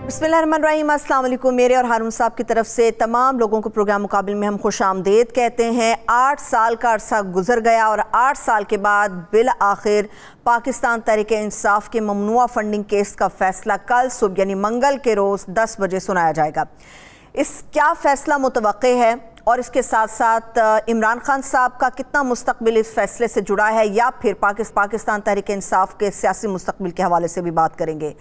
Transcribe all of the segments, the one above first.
बिस्मिल्लाहिर्रहमानिर्रहीम, अस्सलाम वालेकुम। मेरे और हारून साहब की तरफ से तमाम लोगों को प्रोग्राम मुकाबिल में हम खुश आमदेद कहते हैं। 8 साल का अरसा गुजर गया और 8 साल के बाद बिल आखिर पाकिस्तान तहरीक इंसाफ के ममनुआ फंडिंग केस का फैसला कल सुबह यानी मंगल के रोज़ 10 बजे सुनाया जाएगा। इस क्या फैसला मुतवक्के है और इसके साथ साथ इमरान खान साहब का कितना मुस्तकबिल इस फैसले से जुड़ा है या फिर पाकिस्तान तहरीक इंसाफ के सियासी मुस्तकबिल के हवाले से भी बात करेंगे।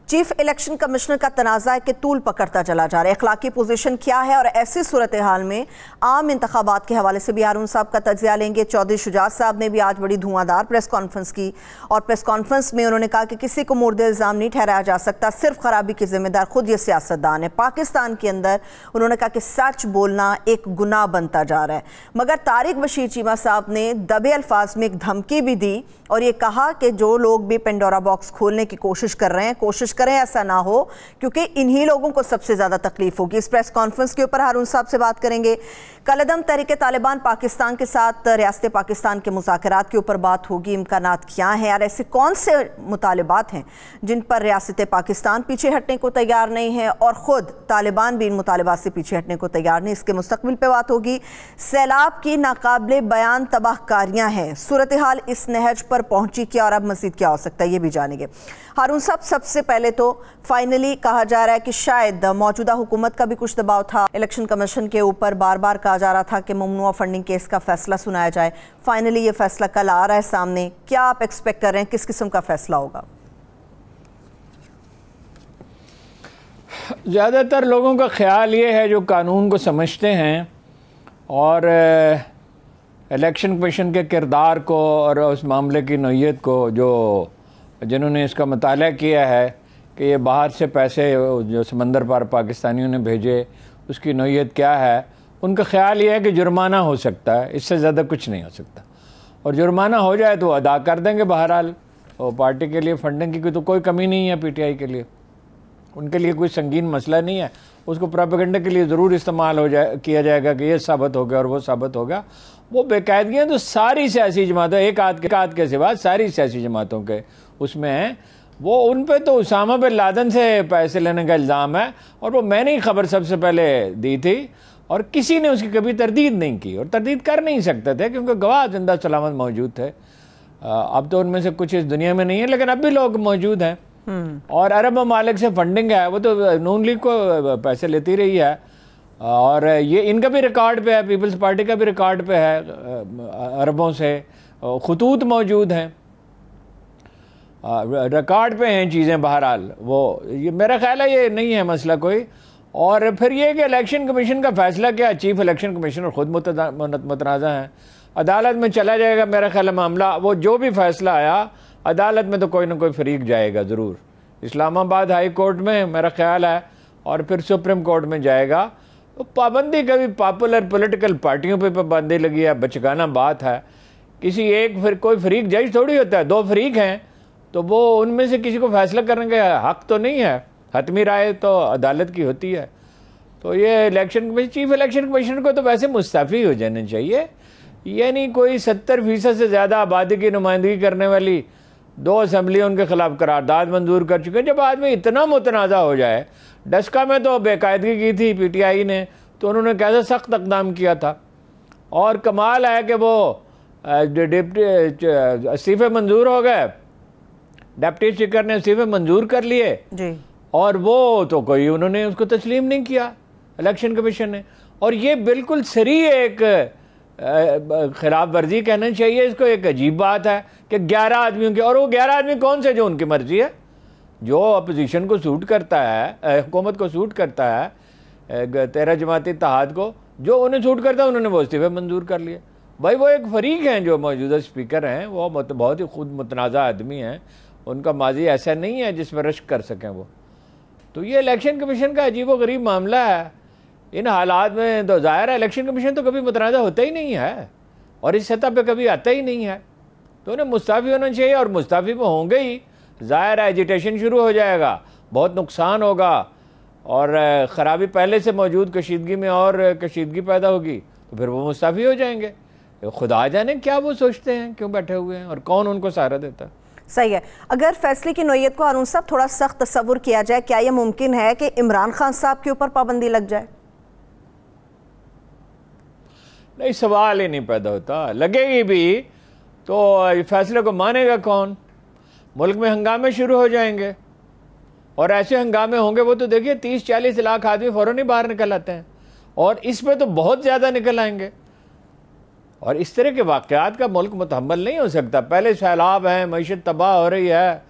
चीफ इलेक्शन कमिश्नर का तनाज़ा है कि तूल पकड़ता चला जा रहा है, अखलाकी पोजीशन क्या है और ऐसी सूरत हाल में आम इंतखाबात के हवाले से भी हारून साहब का तज्जिया लेंगे। चौधरी शुजात साहब ने भी आज बड़ी धुआंधार प्रेस कॉन्फ्रेंस की और प्रेस कॉन्फ्रेंस में उन्होंने कहा कि किसी को मुर्द इल्ज़ाम नहीं ठहराया जा सकता, सिर्फ खराबी की जिम्मेदार खुद ये सियासतदान है। पाकिस्तान के अंदर उन्होंने कहा कि सच बोलना एक गुनाह बनता जा रहा है। मगर तारिक बशीर चीमा साहब ने दबे अल्फाज में एक धमकी भी दी और ये कहा कि जो लोग भी पेंडोरा बॉक्स खोलने की कोशिश कर रहे हैं, कोशिश करें ऐसा ना हो, क्योंकि इन्हीं लोगों को सबसे ज़्यादा तकलीफ होगी। इस प्रेस कॉन्फ्रेंस के ऊपर हारून साहब से बात करेंगे। कलअदम तहरीक तालिबान पाकिस्तान के साथ रियासत पाकिस्तान के मुज़ाकरात के ऊपर बात होगी। इम्कानात क्या हैं और ऐसे कौन से मुतालिबात हैं जिन पर रियासत पाकिस्तान पीछे हटने को तैयार नहीं है और ख़ुद तालिबान भी इन मुतालिबात से पीछे हटने को तैयार नहीं। इसके मुस्तकबिल पर बात होगी। सैलाब की नाकाबिले बयान तबाहकारियाँ हैं, सूरत हाल इस नहज पर पहुंची क्या और अब मज़ीद क्या हो सकता है, ये भी जानेंगे। हारून साहब, सबसे पहले तो फाइनली कहा जा रहा है कि शायद मौजूदा हुकूमत का भी कुछ दबाव था, इलेक्शन कमीशन के ऊपर बार बार कहा जा रहा था कि ममनुआ फंडिंग केस का फैसला सुनाया जाए। फाइनली ये फैसला कल आ रहा है सामने, क्या आप एक्सपेक्ट कर रहे हैं, किस किस्म का फैसला होगा? ज़्यादातर लोगों का ख्याल ये है जो कानून को समझते हैं और इलेक्शन कमीशन के किरदार को और उस मामले की नौइयत को, जो जिन्होंने इसका मुताला किया है कि ये बाहर से पैसे जो समंदर पार पाकिस्तानियों ने भेजे उसकी नौइयत क्या है, उनका ख्याल ये है कि जुर्माना हो सकता है, इससे ज़्यादा कुछ नहीं हो सकता। और जुर्माना हो जाए तो अदा कर देंगे। बहरहाल और पार्टी के लिए फंडिंग की तो कोई कमी नहीं है, पीटीआई के लिए उनके लिए कोई संगीन मसला नहीं है। उसको प्रोपेगेंडा के लिए ज़रूर इस्तेमाल किया जाएगा कि ये साबित हो गया और वो साबित हो गया। वो बेकायदगियाँ तो सारी सियासी जमातों, एक आध के सिवा सारी सियासी जमातों के उसमें हैं। वो उन पे तो उसामा बिन लादेन से पैसे लेने का इल्ज़ाम है और वो मैंने ही खबर सबसे पहले दी थी और किसी ने उसकी कभी तरदीद नहीं की और तरदीद कर नहीं सकते थे क्योंकि गवाह जिंदा सलामत मौजूद थे। अब तो उनमें से कुछ इस दुनिया में नहीं है, लेकिन अब भी लोग मौजूद हैं। और अरब ममालिक से फंडिंग है, वो तो नून लीग को पैसे लेती रही है और ये इनका भी रिकॉर्ड पे है, पीपल्स पार्टी का भी रिकॉर्ड पे है। अरबों से खतूत मौजूद हैं, रिकॉर्ड पे हैं चीज़ें। बहरहाल वो ये मेरा ख्याल है ये नहीं है मसला कोई। और फिर ये कि इलेक्शन कमीशन का फैसला क्या, चीफ इलेक्शन कमिश्नर खुद मुतनाज़ा हैं, अदालत में चला जाएगा मेरा ख्याल है मामला। वो जो भी फैसला आया अदालत में तो कोई ना कोई फरीक जाएगा ज़रूर, इस्लामाबाद हाई कोर्ट में मेरा ख्याल है और फिर सुप्रीम कोर्ट में जाएगा। तो पाबंदी कभी पॉपुलर पॉलिटिकल पार्टियों पे पाबंदी लगी है, बचकाना बात है। किसी एक फिर कोई फरीक जज थोड़ी होता है, दो फरीक हैं तो वो उनमें से किसी को फैसला करने का हक तो नहीं है। हतमी राय तो अदालत की होती है। तो ये इलेक्शन चीफ इलेक्शन कमिश्नर को तो वैसे मुस्तफ़ी हो जाने चाहिए। ये नहीं कोई 70% से ज़्यादा आबादी की नुमाइंदगी करने वाली 2 असम्बली उनके खिलाफ करारदाद मंजूर कर चुके हैं। जब आदमी इतना मुतनाज़ा हो जाए, डस्का में तो बेकायदगी की थी पीटीआई ने, तो उन्होंने कैसे सख्त इक़दाम किया था। और कमाल है कि वो इस्तीफ़े मंजूर हो गए, डिप्टी स्पीकर ने इस्तीफ़े मंजूर कर लिए जी। और वो तो कोई उन्होंने उसको तस्लीम नहीं किया इलेक्शन कमीशन ने। और ये बिल्कुल सरी एक खिलाफ वर्जी कहना चाहिए इसको। एक अजीब बात है कि 11 आदमियों के, और वो 11 आदमी कौन से जो उनकी मर्जी है, जो अपोजिशन को सूट करता है, हुकूमत को सूट करता है, 13 जमाती इत्तेहाद को जो उन्हें सूट करता है, उन्होंने वो इस्तीफे मंजूर कर लिए। भाई वो एक फरीक हैं जो मौजूदा स्पीकर हैं, वो बहुत ही खुद मुतनाज़ा आदमी हैं, उनका माजी ऐसा नहीं है जिस पर रश्क कर सकें वो। तो ये इलेक्शन कमीशन का अजीब व गरीब मामला है। इन हालात में तो ज़ाहिर है इलेक्शन कमीशन तो कभी मुतनाज़ा होता ही नहीं है और इस सतह पे कभी आता ही नहीं है। तो उन्हें मुस्तफ़ी होना चाहिए और मुस्तफ़ी में होंगे ही। ज़ाहिर है एजिटेशन शुरू हो जाएगा, बहुत नुकसान होगा और ख़राबी पहले से मौजूद कशीदगी में और कशीदगी पैदा होगी, तो फिर वो मुस्तफ़ी हो जाएंगे। खुदा जाने क्या वो सोचते हैं, क्यों बैठे हुए हैं और कौन उनको सहारा देता है। सही है। अगर फैसले की नौयत को हारून साहब थोड़ा सख्त तस्वुर किया जाए, क्या यह मुमकिन है कि इमरान खान साहब के ऊपर पाबंदी लग जाए? नहीं, सवाल ही नहीं पैदा होता। लगेगी भी तो फैसले को मानेगा कौन? मुल्क में हंगामे शुरू हो जाएंगे, और ऐसे हंगामे होंगे, वो तो देखिए 30-40 लाख आदमी फ़ौरन ही बाहर निकल आते हैं, और इस पे तो बहुत ज़्यादा निकल आएंगे। और इस तरह के वाक़यात का मुल्क मुतहम्मल नहीं हो सकता। पहले सैलाब हैं, मईशत तबाह हो रही है,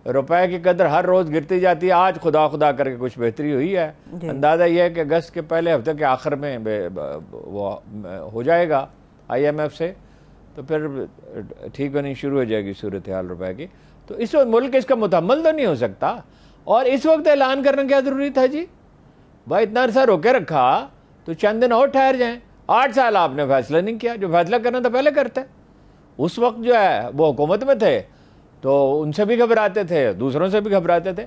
रुपए की कदर हर रोज़ गिरती जाती है। आज खुदा खुदा करके कुछ बेहतरी हुई है। अंदाज़ा यह है कि अगस्त के पहले हफ्ते के आखिर में वो हो जाएगा IMF से, तो फिर ठीक होनी शुरू हो जाएगी सूरत हाल रुपए की। तो इस वक्त मुल्क इसका मुतहम्मल तो नहीं हो सकता, और इस वक्त ऐलान करना क्या ज़रूरी था जी? भाई इतना अरसा रोके रखा तो चंद दिन और ठहर जाएं। 8 साल आपने फैसला नहीं किया। जो फैसला करना था पहले करते। उस वक्त जो है वो हुकूमत में थे, तो उनसे भी घबराते थे, दूसरों से भी घबराते थे।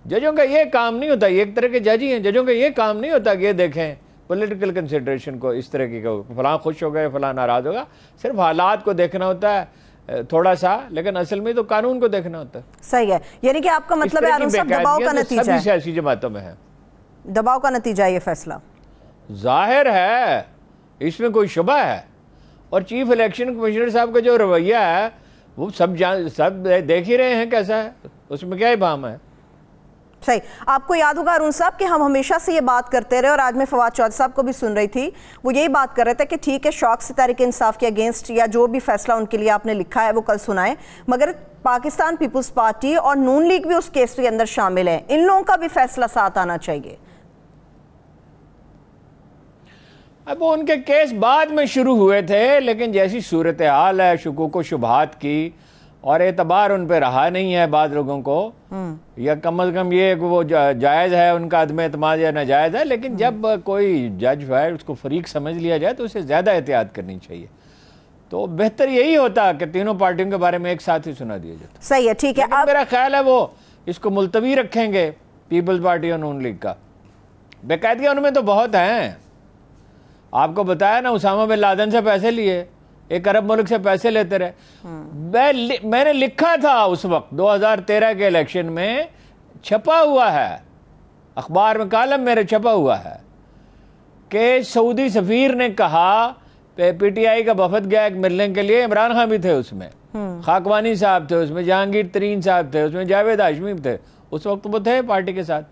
जजों का ये काम नहीं होता, ये एक तरह के जज ही हैं, जजों का ये काम नहीं होता कि ये देखें पॉलिटिकल कंसिडरेशन को, इस तरह की फलां खुश हो गए, फलां नाराज़ होगा। सिर्फ हालात को देखना होता है थोड़ा सा, लेकिन असल में तो कानून को देखना होता है। सही है। यानी कि आपका मतलब है दबाव का नतीजा है, सियासी जमातों में है, दबाव का नतीजा ये फैसला जाहिर है, इसमें कोई शुबा है। और चीफ इलेक्शन कमिश्नर साहब का जो रवैया है वो सब देख ही रहे हैं कैसा है, उसमें क्या इबाम है। सही। आपको याद होगा अरुण साहब कि हम हमेशा से ये बात करते रहे, और आज मैं फवाद चौधरी साहब को भी सुन रही थी, वो यही बात कर रहे थे कि ठीक है, शौक से तहरीक इंसाफ के अगेंस्ट या जो भी फैसला उनके लिए आपने लिखा है वो कल सुनाएं, मगर पाकिस्तान पीपुल्स पार्टी और नून लीग भी उस केस के अंदर शामिल है, इन लोगों का भी फैसला साथ आना चाहिए। अब उनके केस बाद में शुरू हुए थे, लेकिन जैसी सूरत हाल है शुकूक व शुबहात की, और एतबार उन पर रहा नहीं है बाद लोगों को, या कम अज़ कम ये वो जायज़ है उनका अदम एतमाद या नाजायज़ है। लेकिन जब कोई जज है उसको फरीक समझ लिया जाए तो उसे ज़्यादा एहतियात करनी चाहिए। तो बेहतर यही होता कि तीनों पार्टियों के बारे में एक साथ ही सुना दिया जाता। सही है, ठीक है। अब मेरा ख्याल है वो इसको मुलतवी रखेंगे पीपल्स पार्टी और नून लीग का। बेकायदगियाँ उनमें तो बहुत हैं। आपको बताया ना, उसामा बिन लादेन से पैसे लिए, एक अरब मुल्क से पैसे लेते रहे। मैंने लिखा था उस वक्त 2013 के इलेक्शन में, छपा हुआ है अखबार में, कॉलम मेरे छपा हुआ है कि सऊदी सफीर ने कहा, PTI का वफद गया एक मिलने के लिए, इमरान खान भी थे उसमें, खाकवानी साहब थे उसमें, जहांगीर तरीन साहब थे उसमें, जावेद हाशमी थे, उस वक्त वो थे पार्टी के साथ।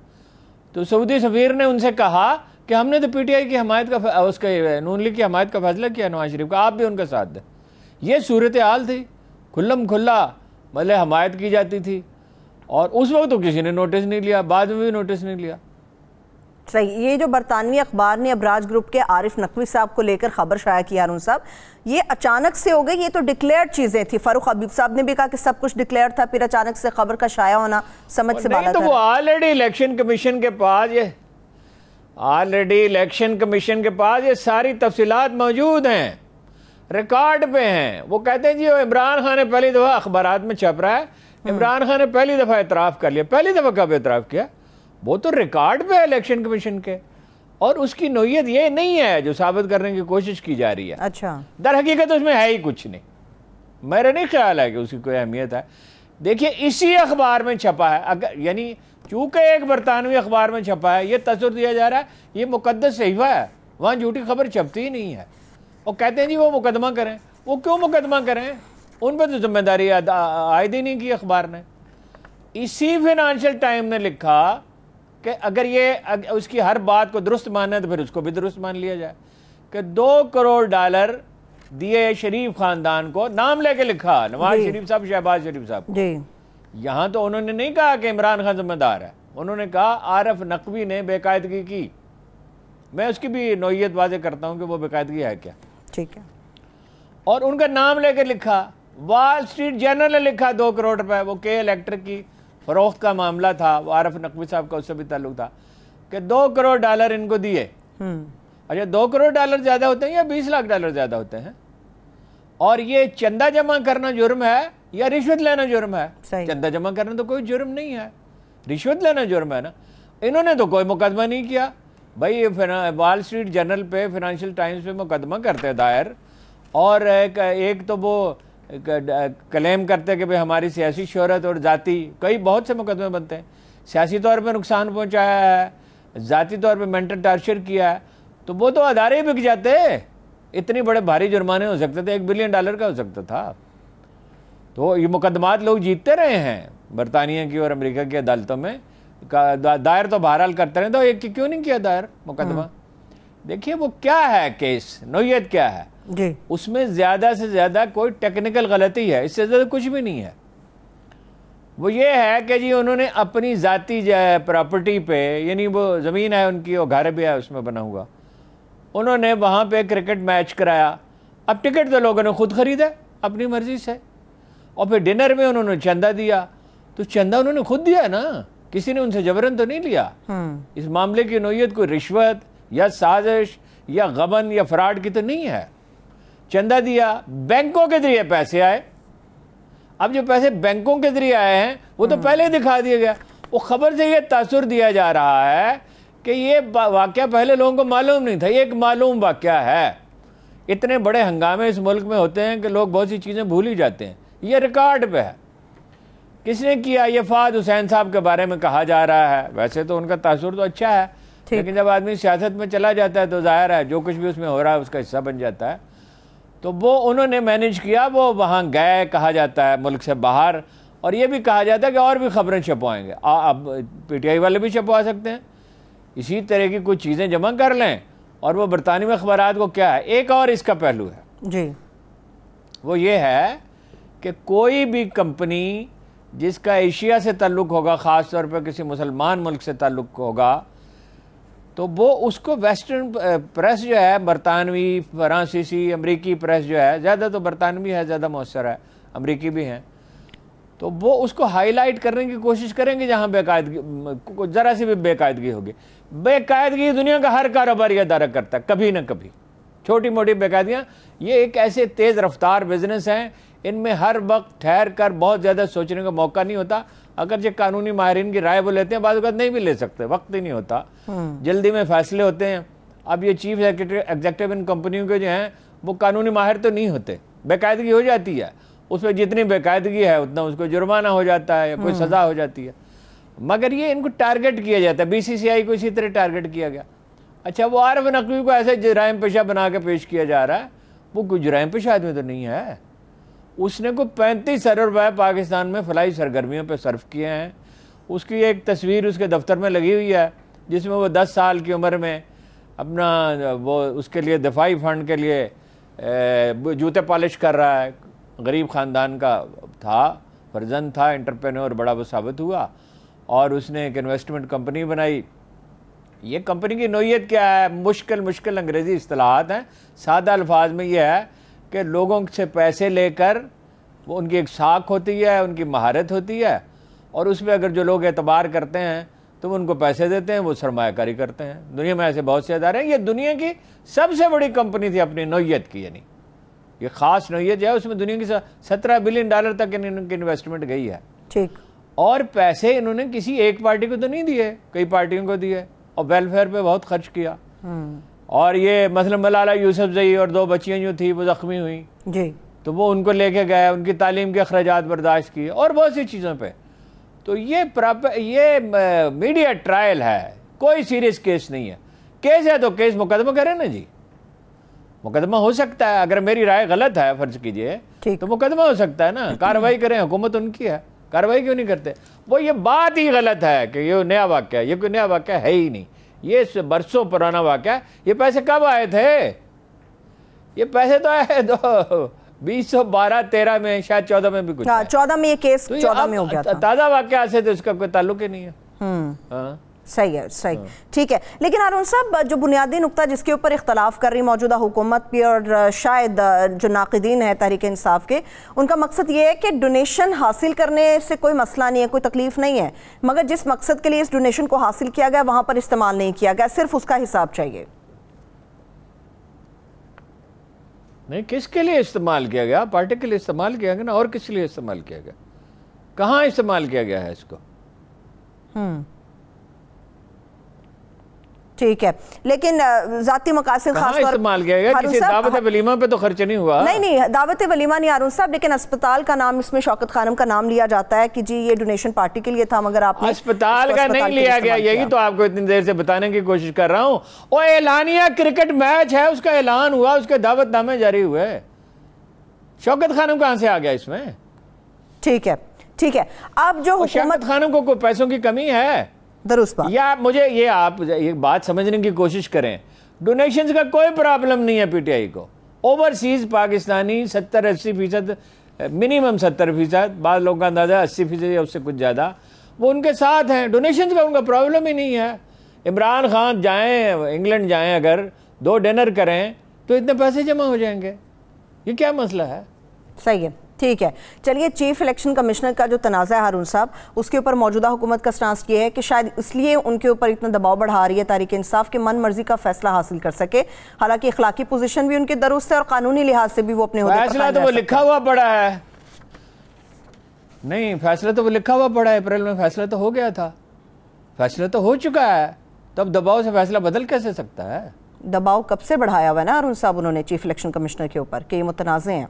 तो सऊदी सफीर ने उनसे कहा कि हमने तो PTI की हमायत का, उसके नून लीग की हमायत का फैसला किया नवाज शरीफ का, आप भी उनका साथ दें। ये सूरत हाल थी, खुल्लम खुल्ला मतलब हमायत की जाती थी, और उस वक्त तो किसी ने नोटिस नहीं लिया, बाद में भी नोटिस नहीं लिया। सही। ये जो बरतानवी अखबार ने अबराज ग्रुप के आरिफ नकवी साहब को लेकर खबर शाया की हारून साहब, ये अचानक से हो गई, ये तो डिक्लेयर्ड चीजें थी। फारूक हबीब साहब ने भी कहा कि सब कुछ डिक्लेयर था, फिर अचानक से खबर का शाया होना समझ से बाहर। तो वो ऑलरेडी इलेक्शन कमीशन के पास ये सारी तफसीलात मौजूद हैं, रिकॉर्ड पे हैं। वो कहते हैं जी वो इमरान खान ने पहली दफ़ा अखबारात में छप रहा है, इमरान खान ने पहली दफ़ा एतराफ़ कर लिया। पहली दफ़ा कब एतराफ़ किया? वो तो रिकॉर्ड पे है इलेक्शन कमीशन के, और उसकी नोयत ये नहीं है जो साबित करने की कोशिश की जा रही है। अच्छा, दर हकीकत तो उसमें है ही कुछ नहीं। मेरा नहीं ख्याल है कि उसकी कोई अहमियत है। देखिए इसी अखबार में छपा है, अगर यानी चूंकि एक बरतानवी अखबार में छपा है, ये तसव्वुर दिया जा रहा है ये मुकद्दस सहीफा है, वहाँ झूठी खबर छपती ही नहीं है। और कहते हैं जी वो मुकदमा करें। वो क्यों मुकदमा करें? उन पर तो जिम्मेदारी आयद ही नहीं की अखबार ने। इसी फाइनेंशियल टाइम ने लिखा कि अगर ये उसकी हर बात को दुरुस्त मानना है तो फिर उसको भी दुरुस्त मान लिया जाए, कि $2 करोड़ दिए शरीफ खानदान को, नाम लेके लिखा नवाज शरीफ साहब, शहबाज शरीफ साहब। यहाँ तो उन्होंने नहीं कहा कि इमरान खान जिम्मेदार है, उन्होंने कहा आरिफ नकवी ने बेकायदगी की। मैं उसकी भी नौयत वाज़े करता हूँ कि वो बेकायदगी है क्या। ठीक है। और उनका नाम लेकर लिखा। वॉल स्ट्रीट जर्नल ने लिखा 2 करोड़ रुपए, वो के इलेक्ट्रिक की फरोख्त का मामला था, वो आरिफ नकवी साहब का उससे भी ताल्लुक था, कि $2 करोड़ इनको दिए। अच्छा, $2 करोड़ ज़्यादा होते हैं या $20 लाख ज़्यादा होते हैं? और ये चंदा जमा करना जुर्म है या रिश्वत लेना जुर्म है? चंदा जमा करना तो कोई जुर्म नहीं है, रिश्वत लेना जुर्म है ना। इन्होंने तो कोई मुकदमा नहीं किया भाई। वॉल स्ट्रीट जर्नल पे, फाइनेंशियल टाइम्स पे मुकदमा करते दायर, और एक तो वो क्लेम करते कि भाई हमारी सियासी शोहरत और जाति, कई बहुत से मुकदमे बनते हैं, सियासी तौर पर नुकसान पहुंचाया है, जाती तौर पर मेंटल टार्चर किया है, तो वो तो अदारे ही बिक जाते। इतनी बड़े भारी जुर्माने हो सकते थे, $1 बिलियन का हो सकता था। तो ये मुकदमात लोग जीतते रहे हैं बरतानिया की और अमेरिका की अदालतों में, दायर तो बहरहाल करते रहे, तो एक क्यों नहीं किया दायर मुकदमा। देखिए वो क्या है केस, नौयत क्या है जी, उसमें ज्यादा से ज्यादा कोई टेक्निकल गलती है, इससे ज्यादा कुछ भी नहीं है। वो ये है कि जी उन्होंने अपनी जाती प्रॉपर्टी पे, यानी वो ज़मीन है उनकी, वो घर भी है उसमें बना हुआ, उन्होंने वहाँ पे क्रिकेट मैच कराया। अब टिकट तो लोगों ने खुद खरीदा अपनी मर्जी से, और फिर डिनर में उन्होंने चंदा दिया, तो चंदा उन्होंने खुद दिया ना, किसी ने उनसे जबरन तो नहीं लिया। इस मामले की नौयत कोई रिश्वत या साजिश या गबन या फ्रॉड की तो नहीं है। चंदा दिया, बैंकों के जरिए पैसे आए। अब जो पैसे बैंकों के जरिए आए हैं वो तो पहले ही दिखा दिया गया। वो खबर से ये तासुर दिया जा रहा है कि ये वाकया पहले लोगों को मालूम नहीं था, ये एक मालूम वाकया है। इतने बड़े हंगामे इस मुल्क में होते हैं कि लोग बहुत सी चीज़ें भूल ही जाते हैं। ये रिकॉर्ड पे है, किसने किया, ये फाद हुसैन साहब के बारे में कहा जा रहा है। वैसे तो उनका तासुर तो अच्छा है, लेकिन जब आदमी सियासत में चला जाता है तो जाहिर है जो कुछ भी उसमें हो रहा है उसका हिस्सा बन जाता है। तो वो उन्होंने मैनेज किया, वो वहाँ गए कहा जाता है मुल्क से बाहर, और ये भी कहा जाता है कि और भी खबरें छपवाएंगे। अब PTI वाले भी छपवा सकते हैं, इसी तरह की कुछ चीज़ें जमा कर लें। और वो बरतानवी अखबारात को क्या है, एक और इसका पहलू है जी, वो ये है कि कोई भी कंपनी जिसका एशिया से ताल्लुक़ होगा, ख़ास तौर पर किसी मुसलमान मुल्क से ताल्लुक़ होगा, तो वो उसको वेस्टर्न प्रेस जो है, बरतानवी, फ्रांसीसी, अमरीकी प्रेस जो है, ज़्यादा तो बरतानवी है, ज़्यादा मौसर है, अमरीकी भी हैं, तो वो उसको हाईलाइट करने की कोशिश करेंगे जहाँ बेकायदगी, ज़रा सी भी बेकायदगी होगी। बेकायदगी दुनिया का हर कारोबारी अदारा करता है, कभी ना कभी छोटी मोटी बेकायदगियाँ। ये एक ऐसे तेज़ रफ्तार बिजनेस हैं, इनमें हर वक्त ठहर कर बहुत ज़्यादा सोचने का मौका नहीं होता। अगर जो कानूनी माहिरीन की राय वो लेते हैं, बाद वक्त नहीं भी ले सकते, वक्त ही नहीं होता, जल्दी में फैसले होते हैं। अब ये चीफ एग्जीक्यूटिव इन कंपनियों के जो हैं वो कानूनी माहिर तो नहीं होते, बेकायदगी हो जाती है, उसमें जितनी बेकायदगी है उतना उसको जुर्माना हो जाता है या कोई सज़ा हो जाती है। मगर ये इनको टारगेट किया जाता है, BCCI को इसी तरह टारगेट किया गया। अच्छा, वो आरिफ नकवी को ऐसे जुराइम पेशा बना के पेश किया जा रहा है, वो कोई जुराइम पेशा आदमी तो नहीं है। उसने को 35 अरब रुपये पाकिस्तान में फलाई सरगर्मियों पे सर्फ किए हैं। उसकी एक तस्वीर उसके दफ्तर में लगी हुई है जिसमें वो 10 साल की उम्र में अपना वो उसके लिए दफाई फंड के लिए जूते पॉलिश कर रहा है। गरीब ख़ानदान का था, फर्जंद था, एंटरप्रेन्योर बड़ा वो साबित हुआ, और उसने एक इन्वेस्टमेंट कंपनी बनाई। ये कंपनी की नौयत क्या है, मुश्किल अंग्रेज़ी इस्तिलाहात हैं। सादा अल्फाज में यह है कि लोगों से पैसे लेकर, वो उनकी एक साख होती है, उनकी महारत होती है, और उसमें अगर जो लोग एतबार करते हैं तो वो उनको पैसे देते हैं, वो सरमायाकारी करते हैं। दुनिया में ऐसे बहुत से अदारे हैं। ये दुनिया की सबसे बड़ी कंपनी थी अपनी नौयत की, यानी ये ख़ास नौयत है, उसमें दुनिया की $17 बिलियन तक इनकी इन्वेस्टमेंट गई है। ठीक, और पैसे इन्होंने किसी एक पार्टी को तो नहीं दिए, कई पार्टियों को दिए, और वेलफेयर पे बहुत खर्च किया। और ये मसलन मलाला यूसुफजई और 2 बच्चियां जो थी वो ज़ख्मी हुई जी, तो वो उनको लेके गए, उनकी तालीम के अखराजात बर्दाश्त किए, और बहुत सी चीज़ों पे। तो ये मीडिया ट्रायल है, कोई सीरियस केस नहीं है। केस है तो केस मुकदमा करें ना जी, मुकदमा हो सकता है। अगर मेरी राय गलत है फर्ज कीजिए तो मुकदमा हो सकता है ना, कार्रवाई करें, हुकूमत उनकी है, कार्रवाई क्यों नहीं करते। वो ये बात ही गलत है कि ये नया वाक़या है, ये कोई नया वाक़या है ही नहीं, ये बरसों पुराना वाक़या है। ये पैसे कब आए थे, ये पैसे तो आए 2012-13 में, शायद 14 में भी कुछ, 14 में ये केस, तो 14 में हो गया था। ताज़ा वाक़या से तो इसका कोई ताल्लुक ही नहीं है। हाँ, सही है, सही, ठीक है। लेकिन हारून साहब, जो बुनियादी नुक्ता जिसके ऊपर इख्तलाफ कर रही मौजूदा हुकूमत भी और शायद जो नाक़िदीन है तहरीक इंसाफ के, उनका मकसद ये है कि डोनेशन हासिल करने से कोई मसला नहीं है, कोई तकलीफ नहीं है, मगर जिस मकसद के लिए इस डोनेशन को हासिल किया गया वहाँ पर इस्तेमाल नहीं किया गया, सिर्फ उसका हिसाब चाहिए। नहीं, किसके लिए इस्तेमाल किया गया, पार्टी के लिए इस्तेमाल किया गया ना, और किस लिए इस्तेमाल किया गया, कहाँ इस्तेमाल किया गया है इसको। ठीक है, लेकिन जाती मकासद खास तौर इस्तेमाल किया गया, किसी दावत वलीमा पे तो खर्च नहीं हुआ। नहीं, दावत वलीमा नहीं हारून साहब, लेकिन अस्पताल का नाम, इसमें शौकत खानम का नाम लिया जाता है कि जी ये डोनेशन पार्टी के लिए था, मगर आपने अस्पताल का नहीं लिया गया। यही तो आपको इतनी देर से बताने की कोशिश कर रहा हूं। और एलानिया क्रिकेट मैच है, उसका ऐलान हुआ, उसके दावतनामे जारी हुए, शौकत खानम कहां से आ गया इसमें? ठीक है। अब जो शौकत खानम को पैसों की कमी है, दुरुस्त बात। या मुझे ये आप ये बात समझने की कोशिश करें, डोनेशंस का कोई प्रॉब्लम नहीं है पीटीआई को। ओवरसीज पाकिस्तानी 70-80%, मिनिमम 70%, बाद लोगों का अंदाजा 80% या उससे कुछ ज़्यादा, वो उनके साथ हैं। डोनेशंस का उनका प्रॉब्लम ही नहीं है। इमरान खान जाएं, इंग्लैंड जाएं, अगर 2 डिनर करें तो इतने पैसे जमा हो जाएंगे। ये क्या मसला है? सही है, ठीक है। चलिए, चीफ इलेक्शन कमिश्नर का जो तनाज़ा है हारून साहब, उसके ऊपर मौजूदा हुकूमत का स्टांस ये है कि शायद इसलिए उनके ऊपर इतना दबाव बढ़ा रही है तहरीक इंसाफ के मन मर्जी का फैसला हासिल कर सके। हालांकि इखलाकी पोजीशन भी उनके दुरुस्त है और कानूनी लिहाज से भी वो अपने फैसला तो वो लिखा हुआ पड़ा है। नहीं, फैसला तो वो लिखा हुआ पड़ा है, अप्रैल में फैसला तो हो गया था, फैसला तो हो चुका है, तब दबाव से फैसला बदल कैसे सकता है? दबाव कब से बढ़ाया हुआ है ना हारून साहब उन्होंने चीफ इलेक्शन कमिश्नर के ऊपर कि ये मुतनाज़े हैं।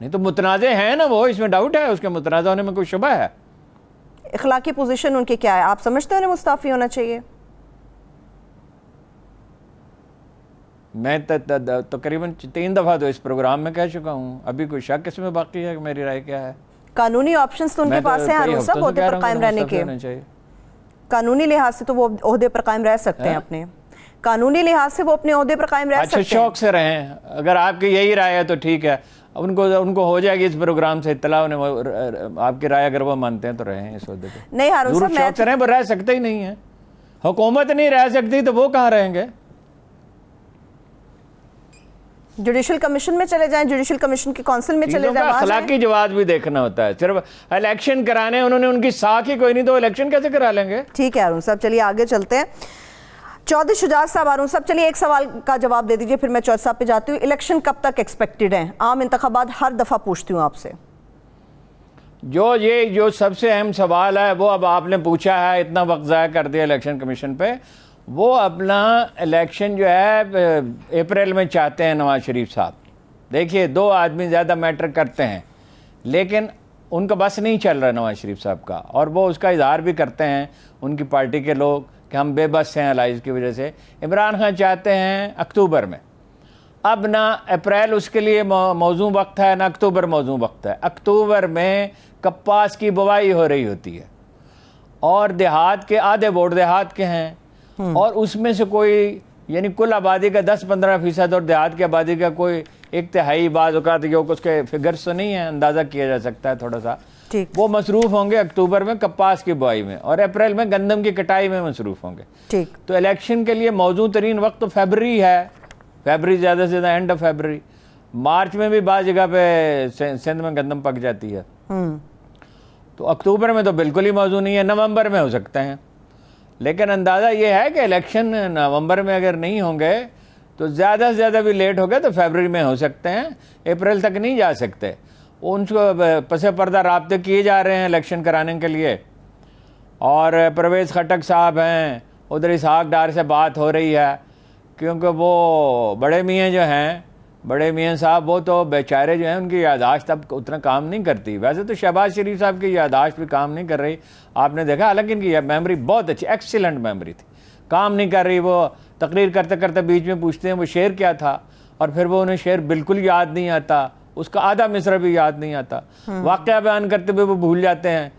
नहीं तो मुतनाज़े हैं ना वो, इसमें डाउट है, उसके मुतनाज़ा होने में कोई शुबा है? इखलाकी पोजीशन उनके क्या है? आप समझते हैं उन्हें मुस्ताफ़ी होना चाहिए? मैं तकरीबन 3 दफ़ा तो इस प्रोग्राम में कह चुका हूँ, अभी कोई शक इसमें बाकी है कि मेरी राय क्या है? कानूनी ऑप्शंस तो उनके पास है हारून साहब ओहदे पर कायम रहने के। कानूनी लिहाज से तो वो ओहदे पर कायम रह सकते हैं, अपने कानूनी लिहाज से वो अपने ओहदे पर कायम रह सकते हैं। अच्छा, शौक से रहें, अगर आपकी यही राय है तो ठीक है, उनको हो जाएगी इस प्रोग्राम से इत्तला, उन्हें आपकी राय अगर वो मानते हैं तो रहें इस ओहदे पे। नहीं हारून साहब, शौक से रहें, पर रह सकते ही नहीं है, हुकूमत नहीं रह सकती तो वो कहाँ रहेंगे? जुडिशल कमीशन में चले जाएं, जुडिशल कमीशन के काउंसिल में चले जाएं। अखलाकी जवाब भी देखना होता है, सिर्फ इलेक्शन कराने उन्होंने उनकी साख ही कोई नहीं, तो इलेक्शन कैसे करा लेंगे? ठीक है हारून साहब, चलिए आगे चलते हैं। चौधरी शुजात साहब, हारून साहब चलिए एक सवाल का जवाब दे दीजिए, फिर मैं चौधरी साहब पे जाती हूँ। इलेक्शन कब तक एक्सपेक्टेड है? आम इंतखाबात हर दफ़ा पूछती हूँ आपसे। जो सबसे अहम सवाल है वो अब आपने पूछा है, इतना वक्त ज़ाया कर दिया इलेक्शन कमीशन पे। वो अपना इलेक्शन जो है अप्रैल में चाहते हैं नवाज शरीफ साहब। देखिए, 2 आदमी ज़्यादा मैटर करते हैं, लेकिन उनका बस नहीं चल रहा नवाज शरीफ साहब का, और वो उसका इजहार भी करते हैं उनकी पार्टी के लोग कि हम बेबस हैं अलाइज की वजह से। इमरान खान चाहते हैं अक्टूबर में, अब ना अप्रैल उसके लिए मौजूद वक्त है, ना अक्टूबर मौजूद वक्त है। अक्टूबर में कपास की बुवाई हो रही होती है, और देहात के आधे वोट देहात के हैं, और उसमें से कोई, यानी कुल आबादी का 10-15% और देहात की आबादी का कोई 1/3 बाद उसके फिगर्स तो नहीं है, अंदाज़ा किया जा सकता है थोड़ा सा। वो मसरूफ़ होंगे अक्टूबर में कपास की बुआई में, और अप्रैल में गंदम की कटाई में मसरूफ़ होंगे। ठीक, तो इलेक्शन के लिए मौजूद तरीन वक्त तो फरवरी है, फरवरी ज़्यादा से ज़्यादा एंड ऑफ फरवरी। मार्च में भी बाज़ जगह पे सिंध में गंदम पक जाती है, तो अक्टूबर में तो बिल्कुल ही मौजूद नहीं है। नवंबर में हो सकते हैं, लेकिन अंदाज़ा ये है कि इलेक्शन नवंबर में अगर नहीं होंगे तो ज़्यादा से ज़्यादा भी लेट हो गए तो फरवरी में हो सकते हैं, अप्रैल तक नहीं जा सकते। उनको पसे पर्दा राब्ते किए जा रहे हैं इलेक्शन कराने के लिए, और परवेज़ खटक साहब हैं, उधर इसहाक डार से बात हो रही है, क्योंकि वो बड़े मियाँ जो हैं, बड़े मियाँ साहब, वो तो बेचारे जो हैं उनकी यादाश्त अब उतना काम नहीं करती। वैसे तो शहबाज शरीफ साहब की यादाश्त भी काम नहीं कर रही, आपने देखा, हालांकि इनकी मेमोरी बहुत अच्छी, एक्सीलेंट मेमोरी थी, काम नहीं कर रही। वो तकरीर करते करते बीच में पूछते हैं वो शेर क्या था, और फिर वो उन्हें शेर बिल्कुल याद नहीं आता, उसका आधा मिसरा भी याद नहीं आता। वाक़या बयान करते हुए वो भूल जाते हैं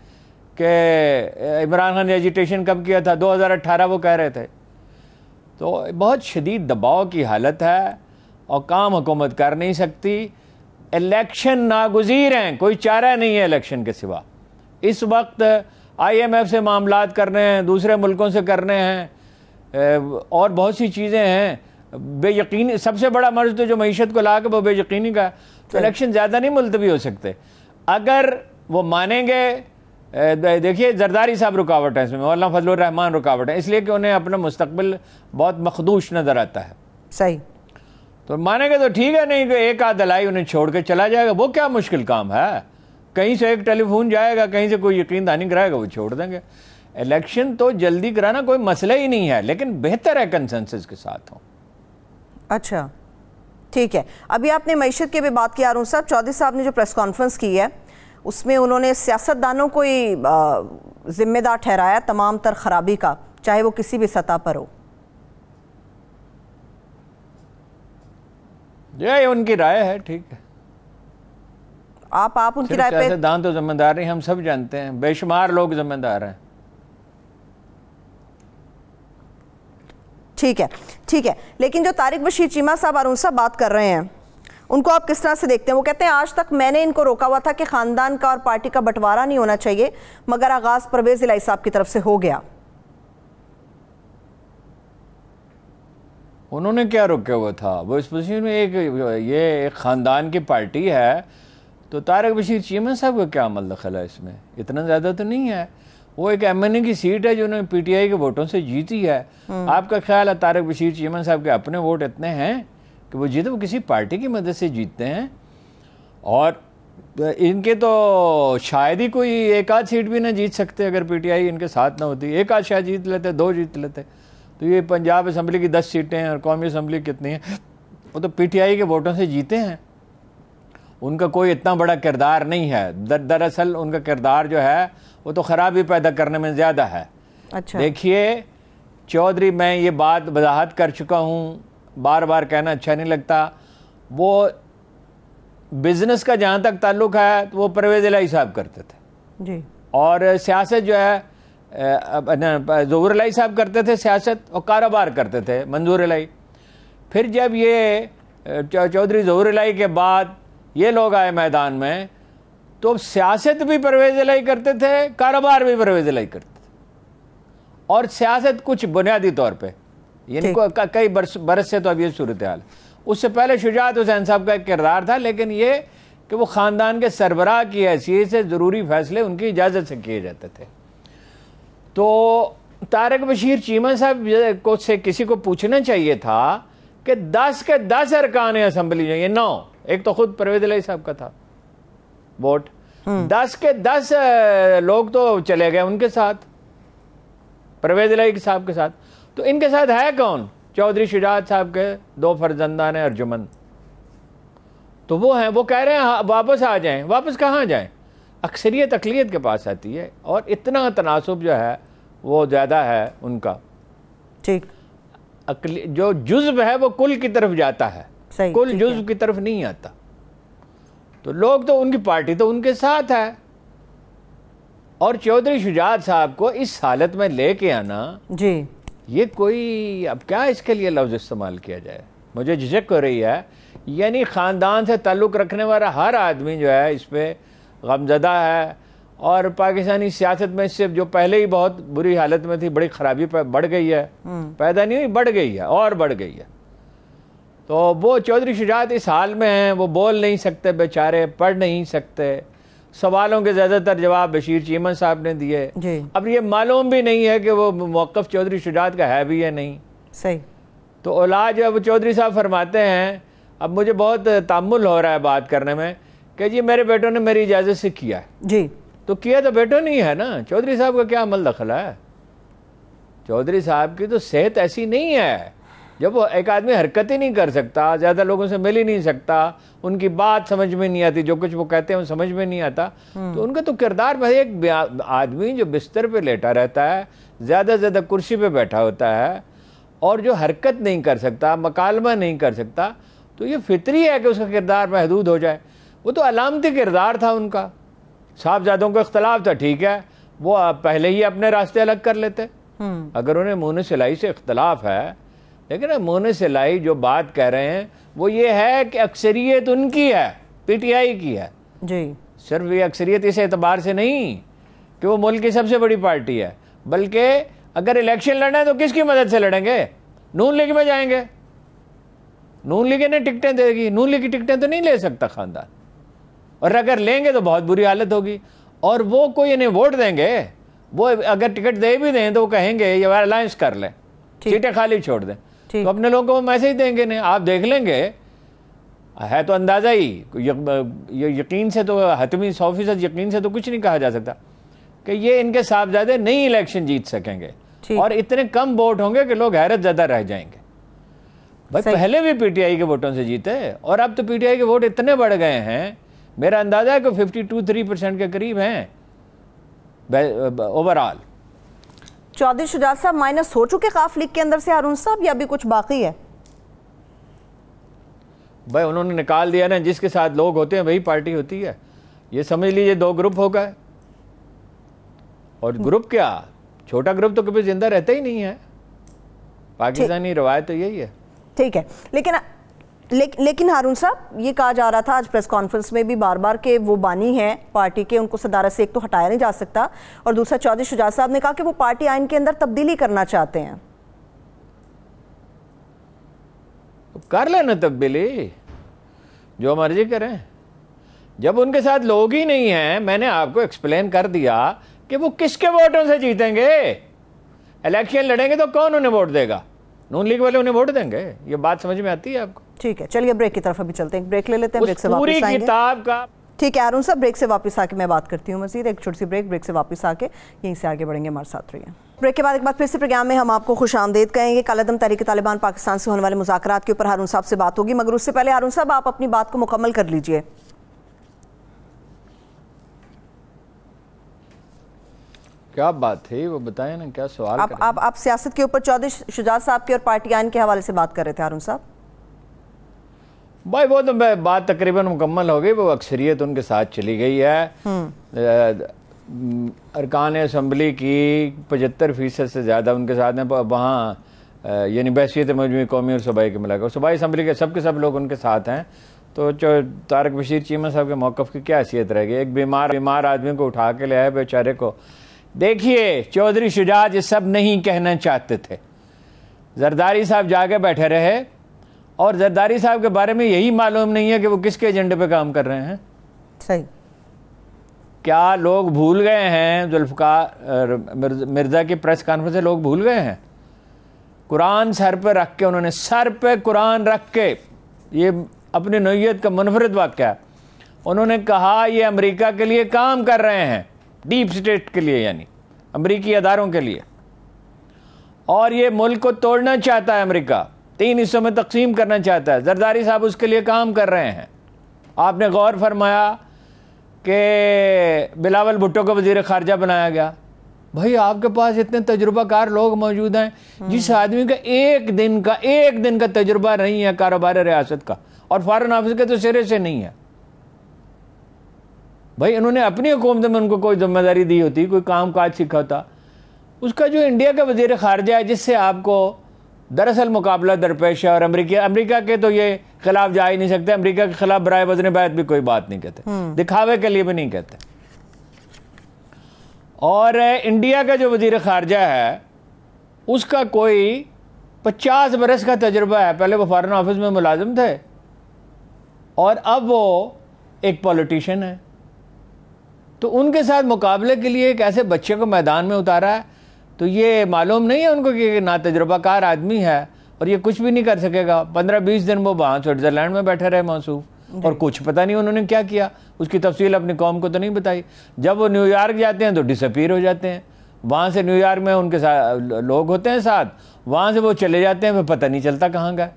कि इमरान खान ने एजिटेशन कब किया था, 2018 वो कह रहे थे। तो बहुत शदीद दबाव की हालत है और काम हुकूमत कर नहीं सकती। इलेक्शन नागुज़ीर हैं, कोई चारा नहीं है इलेक्शन के सिवा। इस वक्त IMF से मामलात करने हैं, दूसरे मुल्कों से करने हैं, और बहुत सी चीज़ें हैं। बेयकीनी सबसे बड़ा मर्ज तो जो मईशत को ला के वो बेयकीनी का, तो इलेक्शन ज़्यादा नहीं मुलतवी हो सकते अगर वो मानेंगे। देखिए, जरदारी साहब रुकावट है इसमें, मौलाना फजलुर रहमान रुकावट है, इसलिए कि उन्हें अपना मुस्तकबिल बहुत मखदूश नज़र आता है। सही, तो मानेंगे तो ठीक है, नहीं कि एक आध दलाई उन्हें छोड़ के चला जाएगा, वो क्या मुश्किल काम है। कहीं से एक टेलीफोन जाएगा, कहीं से कोई यकीन दहानी कराएगा, वो छोड़ देंगे। इलेक्शन तो जल्दी कराना कोई मसला ही नहीं है, लेकिन बेहतर है कंसेंसस के साथ हो। अच्छा, ठीक है। अभी आपने मईशत की भी बात की हारून साहब, चौधरी साहब ने जो प्रेस कॉन्फ्रेंस की है उसमें उन्होंने सियासतदानों को ही जिम्मेदार ठहराया तमाम तर खराबी का, चाहे वो किसी भी सतह पर हो। ये उनकी राय है, ठीक है। आप उनकी राय पे सियासतदान तो जिम्मेदार नहीं, हम सब जानते हैं, बेशुमार लोग जिम्मेदार हैं। ठीक है, ठीक है। लेकिन जो तारिक बशीर चीमा साहब हारून साहब बात कर रहे हैं उनको आप किस तरह से देखते हैं? वो कहते हैं आज तक मैंने इनको रोका हुआ था कि खानदान का और पार्टी का बंटवारा नहीं होना चाहिए, मगर आगाज परवेज इलाही साहब की तरफ से हो गया। उन्होंने क्या रोका हुआ था? वो इस पोजीशन में एक खानदान की पार्टी है, तो तारिक बशीर चीमा साहब का क्या अमल दखल है इसमें? इतना ज़्यादा तो नहीं है। वो एक MNA की सीट है जो उन्होंने PTI के वोटों से जीती है। आपका ख्याल है तारिक बशीर चीमा साहब के अपने वोट इतने हैं कि वो जीते? वो किसी पार्टी की मदद से जीतते हैं, और इनके तो शायद ही कोई एक आध सीट भी ना जीत सकते अगर PTI इनके साथ ना होती। एक आध शायद जीत लेते, 2 जीत लेते। तो ये पंजाब असम्बली की 10 सीटें हैं और कौमी असम्बली कितनी है, वो तो PTI के वोटों से जीते हैं। उनका कोई इतना बड़ा किरदार नहीं है। दरअसल उनका किरदार जो है वो तो ख़राबी पैदा करने में ज़्यादा है। अच्छा, देखिए चौधरी, मैं ये बात वजाहत कर चुका हूँ, बार बार कहना अच्छा नहीं लगता। वो बिज़नेस का जहाँ तक ताल्लुक़ है तो वो परवेज़ इलाही साहब करते थे जी, और सियासत जो है ज़हूर इलाही साहब करते थे सियासत, और कारोबार करते थे मंजूर इलाही। फिर जब ये चौधरी ज़हूर इलाही के बाद ये लोग आए मैदान में, तो सियासत भी परवेज़ इलाही करते थे, कारोबार भी परवेज़ इलाही करते थे। और सियासत कुछ बुनियादी तौर पे, यानी कई बरस से तो अब ये सूरत हाल। उससे पहले शुजात हुसैन साहब का एक किरदार था, लेकिन ये कि वो ख़ानदान के सरबराह की हैसियत से ज़रूरी फ़ैसले उनकी इजाज़त से किए जाते थे। तो तारिक बशीर चीमा साहब को से किसी को पूछना चाहिए था कि 10 के 10 अरकान असम्बली जो ये 9, एक तो खुद परवेज़ इलाही साहब का था वोट, 10 के 10 लोग तो चले गए उनके साथ, परवेज़ इलाही साहब के साथ। तो इनके साथ है कौन? चौधरी शुजात साहब के 2 फर्जंदान हैं अर्जुमन, तो वो हैं। वो कह रहे हैं वापस आ जाएं। वापस कहाँ जाएं? अक्सरियत अक़लियत के पास आती है, और इतना तनासुब जो है वो ज़्यादा है उनका। ठीक, जो जुज़्व है वो कुल की तरफ जाता है, कुल जुज़्व की तरफ नहीं आता। तो लोग तो उनकी पार्टी तो उनके साथ है, और चौधरी शुजात साहब को इस हालत में लेके आना जी, ये कोई, अब क्या इसके लिए लफ्ज़ इस्तेमाल किया जाए, मुझे झिझक हो रही है। यानी ख़ानदान से ताल्लुक़ रखने वाला हर आदमी जो है इस पर गमज़दा है, और पाकिस्तानी सियासत में इससे जो पहले ही बहुत बुरी हालत में थी, बड़ी ख़राबी बढ़ गई है, पैदा नहीं हुई, बढ़ गई है और बढ़ गई है। तो वो चौधरी शुजात इस हाल में हैं, वो बोल नहीं सकते बेचारे, पढ़ नहीं सकते। सवालों के ज़्यादातर जवाब बशीर चीमा साहब ने दिए। अब ये मालूम भी नहीं है कि वो मौक़िफ़ चौधरी शुजात का है भी या नहीं। सही। तो औलाद अब चौधरी साहब फरमाते हैं, अब मुझे बहुत तामुल हो रहा है बात करने में, कि जी मेरे बेटों ने मेरी इजाज़त से किया है। जी, तो किया तो बेटों नहीं है ना, चौधरी साहब का क्या अमल दखल है? चौधरी साहब की तो सेहत ऐसी नहीं है, जब वो एक आदमी हरकत ही नहीं कर सकता, ज़्यादा लोगों से मिल ही नहीं सकता, उनकी बात समझ में नहीं आती, जो कुछ वो कहते हैं वो समझ में नहीं आता। तो उनका तो किरदार भाई एक आदमी जो बिस्तर पे लेटा रहता है, ज़्यादा से ज़्यादा कुर्सी पे बैठा होता है, और जो हरकत नहीं कर सकता, मकालमा नहीं कर सकता, तो ये फितरी है कि उसका किरदार महदूद हो जाए। वो तो अलामती किरदार था उनका। साहबजादों का इख्तलाफ था, ठीक है, वो पहले ही अपने रास्ते अलग कर लेते अगर उन्हें मुनिस इलाही से इख्तलाफ है। लेकिन मुनिस इलाही जो बात कह रहे हैं वो ये है कि अक्सरियत उनकी है, PTI की है जी। सिर्फ ये अक्सरियत इस एतबार से नहीं कि वो मुल्क की सबसे बड़ी पार्टी है, बल्कि अगर इलेक्शन लड़ना है तो किसकी मदद से लड़ेंगे? नून लीग में जाएंगे, नून लीग ने टिकटें देगी, नून लीग की टिकटें तो नहीं ले सकता खानदान, और अगर लेंगे तो बहुत बुरी हालत होगी। और वो कोई इन्हें वोट देंगे, वो अगर टिकट दे भी दें तो वो कहेंगे ये अलायंस कर लें, सीटें खाली छोड़ दें, तो अपने लोगों को मैसेज देंगे नहीं। आप देख लेंगे, है तो अंदाज़ा ही, यकीन से तो हतमी 100% यकीन से तो कुछ नहीं कहा जा सकता कि ये इनके साहबजादे नहीं इलेक्शन जीत सकेंगे और इतने कम वोट होंगे कि लोग हैरत ज़्यादा रह जाएंगे। भाई पहले भी पीटीआई के वोटों से जीते और अब तो पीटीआई के वोट इतने बढ़ गए हैं, मेरा अंदाजा है कि 52-53% के करीब हैं ओवरऑल। चौधरी शुजात साहब माइनस हो चुके काफ लीग के अंदर से हारून साहब, या अभी कुछ बाकी है? भाई उन्होंने निकाल दिया ना, जिसके साथ लोग होते हैं वही पार्टी होती है। ये समझ लीजिए 2 ग्रुप हो गए, और ग्रुप क्या, छोटा ग्रुप तो कभी जिंदा रहता ही नहीं है। पाकिस्तानी रवायत तो यही है। ठीक है, लेकिन हारून साहब ये कहा जा रहा था आज प्रेस कॉन्फ्रेंस में भी बार बार के वो बानी हैं पार्टी के, उनको सदारत से एक तो हटाया नहीं जा सकता, और दूसरा चौधरी शुजात साहब ने कहा कि वो पार्टी आइन के अंदर तब्दीली करना चाहते हैं। तो कर लेना तब्दीली, जो मर्जी करें, जब उनके साथ लोग ही नहीं हैं। मैंने आपको एक्सप्लेन कर दिया कि वो किसके वोटों से जीतेंगे। इलेक्शन लड़ेंगे तो कौन उन्हें वोट देगा? नून लीग वाले उन्हें वोट देंगे। ये बात समझ में आती है आपको? ठीक है, चलिए ब्रेक की तरफ अभी चलते हैं, ब्रेक ले लेते हैं, ब्रेक से वापस आएंगे। किताब का ठीक है हारून साहब, ब्रेक से वापस आके मैं बात करती हूँ मजीद। एक छोटी सी ब्रेक से वापस आके यहीं से आगे बढ़ेंगे, हमारे साथ रहिए। ब्रेक के बाद एक बार फिर से प्रोग्राम में हम आपको खुश आमदेद कहेंगे। कालेदम तहरीक तालिबान पाकिस्तान से होने वाले मुज़ाकरात के ऊपर हारून साहब से बात होगी, मगर उससे पहले हारून साहब आप अपनी बात को मुकम्मल कर लीजिए। क्या बात थी वो बताएं ना, क्या सवाल? आप सियासत के ऊपर चौधरी शुजात साहब के और पार्टी आइन के हवाले से बात कर रहे थे हारून साहब। भाई वो तो बात तकरीबन मुकम्मल हो गई, वो अक्सरियत उनके साथ चली गई है। अरकान असम्बली की 75% से ज़्यादा उनके साथ हैं वहाँ, यानी बहसीत मजमूई कौमी और सूबाई के मिलाकर सूबाई असम्बली के सब लोग उनके साथ हैं। तो जो तारक बशीर चीमा साहब के मौक़िफ़ की क्या हैसियत रहेगी? एक बीमार आदमी को उठा के ले आए बेचारे को। देखिए चौधरी शुजात ये सब नहीं कहना चाहते थे, जरदारी साहब जाके बैठे रहे, और जरदारी साहब के बारे में यही मालूम नहीं है कि वो किसके एजेंडे पे काम कर रहे हैं। सही, क्या लोग भूल गए हैं? जुल्फ़िकार मिर्ज़ा की प्रेस कॉन्फ्रेंस से लोग भूल गए हैं? कुरान सर पे रख के, उन्होंने सर पे कुरान रख के, ये अपनी नौइयत का मुनफरिद वाक़या, उन्होंने कहा ये अमेरिका के लिए काम कर रहे हैं, डीप स्टेट के लिए, यानी अमेरिकी अदारों के लिए, और ये मुल्क को तोड़ना चाहता है अमेरिका, 3 हिस्सों में तकसीम करना चाहता है। जरदारी साहब उसके लिए काम कर रहे हैं। आपने गौर फरमाया कि बिलावल भुट्टो को वज़ीर ख़ारजा बनाया गया। भाई आपके पास इतने तजुर्बाकार लोग मौजूद हैं, जिस आदमी का एक दिन का तजुर्बा नहीं है कारोबार रियासत का, और फॉरेन ऑफिस के तो सिरे से नहीं है। भाई इन्होंने अपनी हुकूमत में उनको कोई जिम्मेदारी दी होती, कोई काम काज सीखा होता। उसका जो इंडिया का वज़ीर ख़ारजा है, जिससे आपको दरअसल मुकाबला दरपेश है, और अमेरिका के तो ये खिलाफ जा ही नहीं सकते, अमेरिका के खिलाफ बराए वज़न बैत भी कोई बात नहीं कहते, दिखावे के लिए भी नहीं कहते। और इंडिया का जो वज़ीर ख़ारजा है उसका कोई 50 बरस का तजुर्बा है। पहले वो फॉरेन ऑफिस में मुलाजिम थे और अब वो एक पॉलिटिशियन है। तो उनके साथ मुकाबले के लिए एक ऐसे बच्चे को मैदान में उतारा है, तो ये मालूम नहीं है उनको कि ना तजुर्बाकार आदमी है और ये कुछ भी नहीं कर सकेगा। 15-20 दिन वो वहाँ स्विट्ज़रलैंड में बैठे रहे मौसूफ, और कुछ पता नहीं उन्होंने क्या किया, उसकी तफसील अपनी कौम को तो नहीं बताई। जब वो न्यूयॉर्क जाते हैं तो डिसअपीयर हो जाते हैं, वहाँ से न्यूयॉर्क में उनके साथ लोग होते हैं साथ, वहाँ से वो चले जाते हैं, फिर पता नहीं चलता कहाँ गए,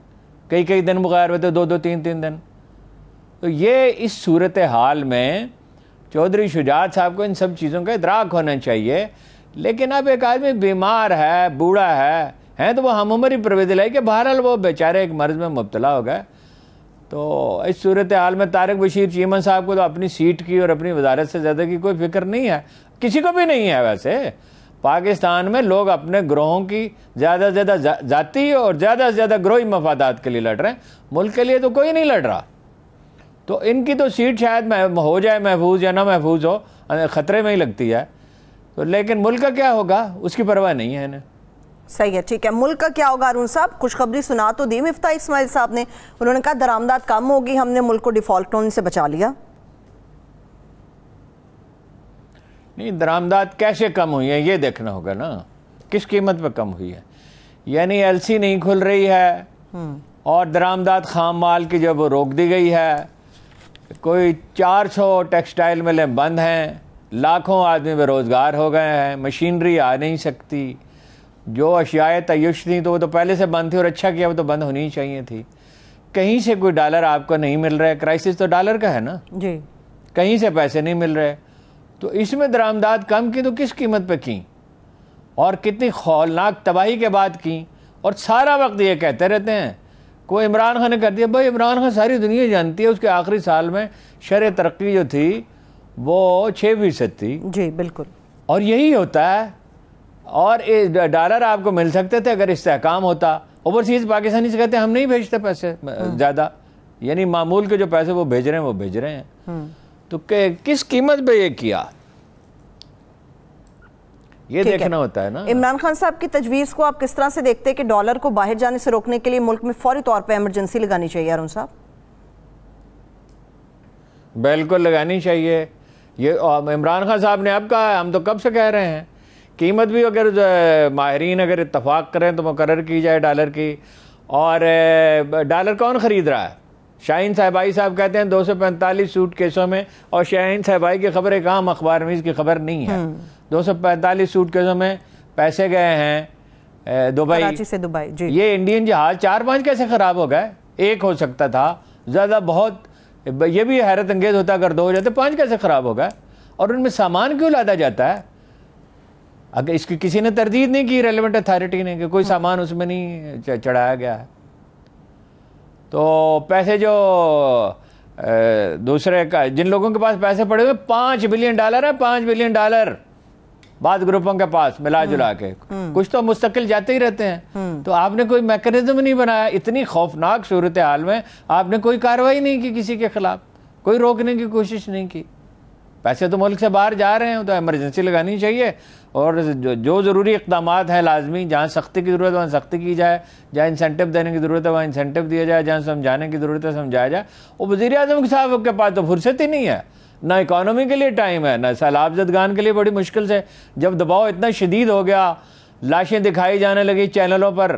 कई दिन बगैर होते, 2-2, 3-3 दिन। तो ये इस सूरत हाल में चौधरी शुजात साहब को इन सब चीज़ों का इदराक होना चाहिए। लेकिन अब एक आदमी बीमार है, बूढ़ा है तो वो हम उम्र ही परवेज़ लाई कि बहरहाल वो बेचारे एक मर्ज़ में मुब्तला हो गए। तो इस सूरत हाल में तारक बशीर चीमा साहब को तो अपनी सीट की और अपनी वजारत से ज़्यादा की कोई फिक्र नहीं है, किसी को भी नहीं है। वैसे पाकिस्तान में लोग अपने ग्रोहों की ज़्यादा से ज़्यादा ज़ाती और ज़्यादा से ज़्यादा ग्रोही मफादात के लिए लड़ रहे हैं, मुल्क के लिए तो कोई नहीं लड़ रहा। तो इनकी तो सीट शायद हो जाए महफूज या ना महफूज हो, ख़तरे में ही लगती है। तो लेकिन मुल्क का क्या होगा उसकी परवाह नहीं है इन्हें। सही है, ठीक है। मुल्क का क्या होगा अरुण साहब, खुशखबरी सुना तो दी मिफ्ताह इस्माइल साहब ने, उन्होंने कहा दरामदाद कम होगी, हमने मुल्क को डिफॉल्ट होने से बचा लिया। नहीं, दरामदाद कैसे कम हुई है ये देखना होगा ना, किस कीमत पे कम हुई है। यानी एलसी नहीं खुल रही है और दरामदाद खाम माल की जब रोक दी गई है, कोई 400 टेक्सटाइल मिलें बंद हैं, लाखों आदमी बेरोज़गार हो गए हैं, मशीनरी आ नहीं सकती, जो अशियाए तय्युश थी तो वो तो पहले से बंद थी और अच्छा किया वो तो बंद होनी चाहिए थी। कहीं से कोई डॉलर आपको नहीं मिल रहा है, क्राइसिस तो डॉलर का है ना जी, कहीं से पैसे नहीं मिल रहे, तो इसमें दरामदात कम की तो किस कीमत पे की और कितनी खौलनाक तबाही के बाद की। और सारा वक्त ये कहते रहते हैं, कोई इमरान खान ने कर दिया, भाई इमरान खान सारी दुनिया जानती है उसके आखिरी साल में शरह तरक्की जो थी वो 6% थी। जी बिल्कुल, और यही होता है। और डॉलर आपको मिल सकते थे अगर इस्तेहकाम होता। ओवरसीज़ पाकिस्तानी से कहते हैं हम नहीं भेजते पैसे ज़्यादा, यानी मामूल के जो पैसे वो भेज रहे हैं वो भेज रहे हैं। तो किस कीमत पे ये किया, ये देखना होता है ना। इमरान खान साहब की तजवीज़ को आप किस तरह से देखते हैं कि डॉलर को बाहर जाने से रोकने के लिए मुल्क में फौरी तौर पे इमरजेंसी लगानी चाहिए हारून साहब? बिल्कुल लगानी चाहिए। ये इमरान खान साहब ने अब कहा, हम तो कब से कह रहे हैं कीमत भी अगर माहिरीन अगर इत्तफाक करें तो मुकर्रर की जाए डॉलर की। और डॉलर कौन ख़रीद रहा है? शाहीन साहबाई साहब कहते हैं 245 सूट केसों में, और शाहीन साहबाई की खबर एक आम अखबार में इसकी खबर नहीं है। 245 सूट केसों में पैसे गए हैं दुबई, कराची से दुबई। जी, ये इंडियन जहाज 4-5 कैसे ख़राब हो गए? एक हो सकता था ज़्यादा, बहुत ये भी हैरत अंगेज़ होता अगर 2 हो जाते, 5 कैसे ख़राब हो गए? और उनमें सामान क्यों लादा जाता है? अगर इसकी किसी ने तरदीद नहीं की रेलिवेंट अथॉरिटी ने कि कोई सामान उसमें नहीं चढ़ाया गया है। तो पैसे जो दूसरे का, जिन लोगों के पास पैसे पड़े हुए $5 बिलियन है, $5 बिलियन बाद ग्रुपों के पास मिला जुला के, कुछ तो मुस्तकिल जाते ही रहते हैं। तो आपने कोई मैकेनिज्म नहीं बनाया। इतनी खौफनाक सूरत हाल में आपने कोई कार्रवाई नहीं की किसी के खिलाफ, कोई रोकने की कोशिश नहीं की। पैसे तो मुल्क से बाहर जा रहे हैं, तो इमरजेंसी लगानी चाहिए। और जो ज़रूरी इक़दाम हैं लाजमी, जहाँ सख्ती की ज़रूरत है वहाँ सख्ती की जाए, जहाँ इंसेंटिव देने की ज़रूरत है वहाँ इंसेंटिव दिया जाए, जहाँ समझाने की ज़रूरत है समझाया जाए। और वज़ीर-ए-आज़म साहब के पास तो फुर्सत ही नहीं है, ना इकॉनमी के लिए टाइम है, ना सैलाब ज़दगान के लिए। बड़ी मुश्किल से जब दबाव इतना शदीद हो गया, लाशें दिखाई जाने लगी चैनलों पर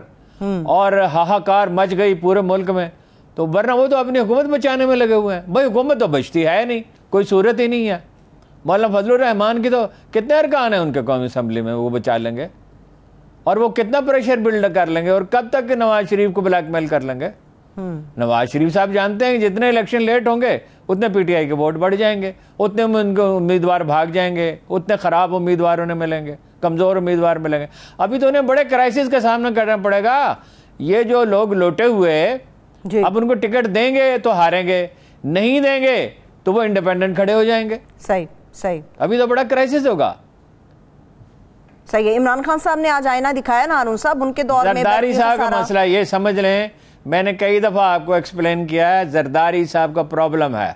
और हाहाकार मच गई पूरे मुल्क में, तो वरना वो तो अपनी हुकूमत बचाने में लगे हुए हैं। भाई हुकूमत तो बचती है नहीं, कोई सूरत ही नहीं है। मौलाना फजलुर रहमान की तो कितने अरकान हैं उनके कौमी असम्बली में, वो बचा लेंगे? और वो कितना प्रेशर बिल्ड कर लेंगे? और कब तक नवाज शरीफ को ब्लैकमेल कर लेंगे? नवाज शरीफ साहब जानते हैं कि जितने इलेक्शन लेट होंगे उतने पीटीआई के वोट बढ़ जाएंगे, उतने में उनके उम्मीदवार भाग जाएंगे, उतने ख़राब उम्मीदवार उन्हें मिलेंगे, कमज़ोर उम्मीदवार मिलेंगे। अभी तो उन्हें बड़े क्राइसिस का सामना करना पड़ेगा। ये जो लोग लौटे हुए, अब उनको टिकट देंगे तो हारेंगे, नहीं देंगे तो वो इंडिपेंडेंट खड़े हो जाएंगे। सही सही, अभी तो बड़ा क्राइसिस होगा। सही है। इमरान खान साहब ने आज आईना दिखाया ना हारून साहब, उनके दौर में जरदारी साहब का मसला ये समझ लें, मैंने कई दफ़ा आपको एक्सप्लेन किया है, जरदारी साहब का प्रॉब्लम है।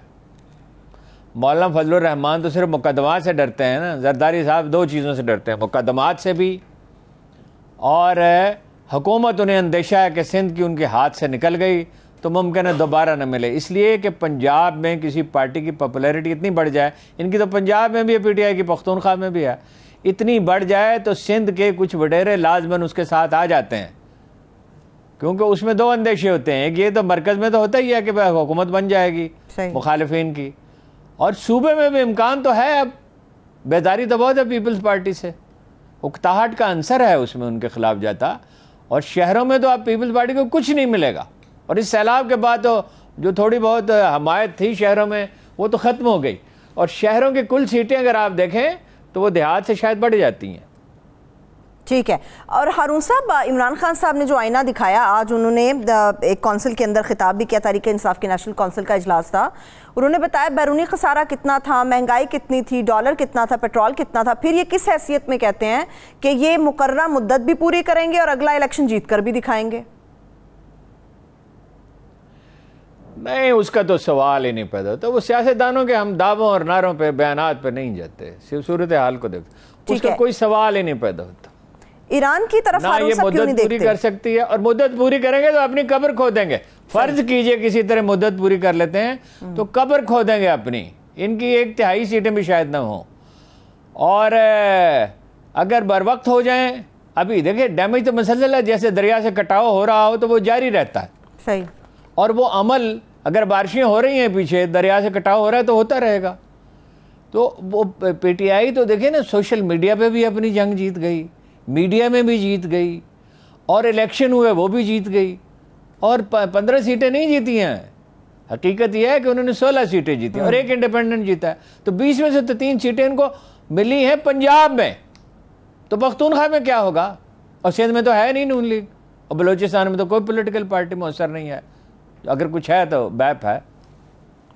मौलाना फजलुर रहमान तो सिर्फ मुकदमात से डरते हैं ना, जरदारी साहब 2 चीज़ों से डरते हैं, मुकदमात से भी, और हुकूमत उन्हें अंदेशा है कि सिंध की उनके हाथ से निकल गई तो मुमकिन है दोबारा न मिले। इसलिए कि पंजाब में किसी पार्टी की पॉपुलैरिटी इतनी बढ़ जाए, इनकी तो पंजाब में भी है, पीटीआई की पख्तूनख्वा में भी है, इतनी बढ़ जाए तो सिंध के कुछ वडेरे लाजमन उसके साथ आ जाते हैं, क्योंकि उसमें 2 अंदेशे होते हैं। एक ये तो मरकज़ में तो होता ही है कि हुकूमत बन जाएगी मुखालिफिन की, और सूबे में भी इम्कान तो है। अब बेदारी तो बहुत है पीपल्स पार्टी से, उकताहट का अंसर है उसमें उनके खिलाफ जाता, और शहरों में तो अब पीपल्स पार्टी को कुछ नहीं मिलेगा। और इस सैलाब के बाद तो जो थोड़ी बहुत हमायत थी शहरों में वो तो ख़त्म हो गई, और शहरों की कुल सीटें अगर आप देखें तो वो देहात से शायद बढ़ जाती हैं। ठीक है। और हारून साहब, इमरान खान साहब ने जो आईना दिखाया आज, उन्होंने एक कौंसिल के अंदर खिताब भी किया, तहरीक इंसाफ की नेशनल कौंसिल का इजलास था। उन्होंने बताया बैरूनी खसारा कितना था, महंगाई कितनी थी, डॉलर कितना था, पेट्रोल कितना था। फिर ये किस हैसियत में कहते हैं कि ये मुकर्ररा मुद्दत भी पूरी करेंगे और अगला इलेक्शन जीत कर भी दिखाएंगे? नहीं, उसका तो सवाल ही नहीं पैदा होता। वो सियासतदानों के हम दावों और नारों पे, बयानात पे नहीं जाते, सिर्फ सूरत हाल को देखते, उसका कोई सवाल ही नहीं पैदा होता। ईरान की तरफ ना ये मुद्दत पूरी कर सकती है, और मुद्दत पूरी करेंगे तो अपनी कब्र खो देंगे। फर्ज कीजिए किसी तरह मुद्दत पूरी कर लेते हैं तो कब्र खो देंगे अपनी, इनकी 1/3 सीटें भी शायद ना हो। और अगर बर वक्त हो जाए, अभी देखिए डैमेज तो मुसलसल है, जैसे दरिया से कटाव हो रहा हो तो वो जारी रहता है। सही। और वो अमल, अगर बारिशें हो रही हैं पीछे, दरिया से कटाव हो रहा है तो होता रहेगा। तो वो पीटीआई तो देखे ना, सोशल मीडिया पे भी अपनी जंग जीत गई, मीडिया में भी जीत गई, और इलेक्शन हुए वो भी जीत गई, और 15 सीटें नहीं जीती हैं। हकीकत यह है कि उन्होंने 16 सीटें जीती और एक इंडिपेंडेंट जीता है। तो 20 में से तो 3 सीटें इनको मिली हैं पंजाब में, तो पख्तूनख्वा में क्या होगा? और सिंध में तो है नहीं नून लीग, और बलूचिस्तान में तो कोई पॉलिटिकल पार्टी मौसर नहीं है, अगर कुछ है तो बैप है।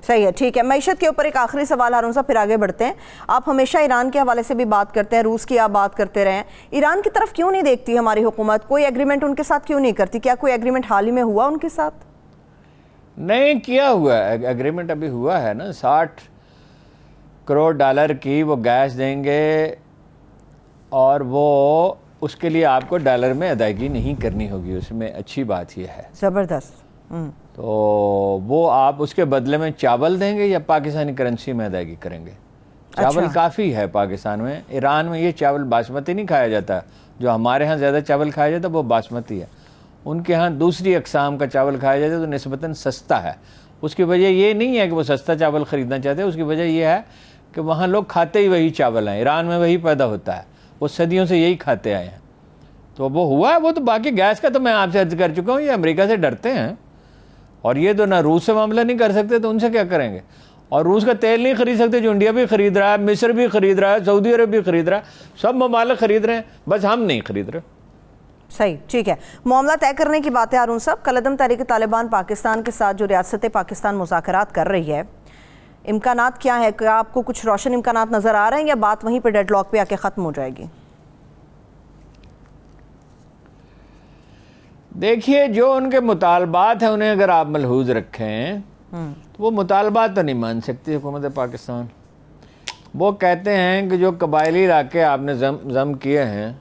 सही है, ठीक है। मईशत के ऊपर एक आखिरी सवाल हारून साहब, फिर आगे बढ़ते हैं। आप हमेशा ईरान के हवाले से भी बात करते हैं, रूस की आप बात करते रहे हैं, ईरान की तरफ क्यों नहीं देखती हमारी हुकूमत? कोई एग्रीमेंट उनके साथ क्यों नहीं करती? क्या कोई एग्रीमेंट हाल ही में हुआ उनके साथ? नहीं किया हुआ है एग्रीमेंट, अभी हुआ है ना, $60 करोड़ की वो गैस देंगे, और वो उसके लिए आपको डॉलर में अदायगी नहीं करनी होगी, उसमें अच्छी बात यह है। ज़बरदस्त। तो वो आप उसके बदले में चावल देंगे या पाकिस्तानी करेंसी में अदायगी करेंगे? चावल काफ़ी है पाकिस्तान में। ईरान में ये चावल बासमती नहीं खाया जाता, जो हमारे यहाँ ज़्यादा चावल खाया जाता है वो बासमती है। उनके यहाँ दूसरी अक़साम का चावल खाया जाता है, तो निस्बतन सस्ता है। उसकी वजह ये नहीं है कि वो सस्ता चावल ख़रीदना चाहते हैं, उसकी वजह यह है कि वहाँ लोग खाते ही वही चावल हैं, ईरान में वही पैदा होता है, वो सदियों से यही खाते आए हैं। तो वो हुआ है वो। तो बाकी गैस का तो मैं आपसे अर्ज कर चुका हूँ, ये अमेरिका से डरते हैं, और ये तो ना रूस से मामला नहीं कर सकते, तो उनसे क्या करेंगे? और रूस का तेल नहीं खरीद सकते, जो इंडिया भी खरीद रहा है, मिस्र भी खरीद रहा है, सऊदी अरब भी खरीद रहा है, सब ममालिक खरीद रहे हैं, बस हम नहीं खरीद रहे। सही, ठीक है। मामला तय करने की बात है हारून साहब। कलअदम तहरीक तालिबान पाकिस्तान के साथ जो रियासत पाकिस्तान मुज़ाकरात कर रही है, इम्कानात क्या है? क्या आपको कुछ रोशन इम्कानात नज़र आ रहे हैं, या बात वहीं पर डेडलॉक पे आके ख़त्म हो जाएगी? देखिए, जो उनके मुतालबात हैं उन्हें अगर आप मलहूज रखें तो वो मुतालबात तो नहीं मान सकती हुकूमत पाकिस्तान। वो कहते हैं कि जो कबायली इलाके आपने जम किए हैं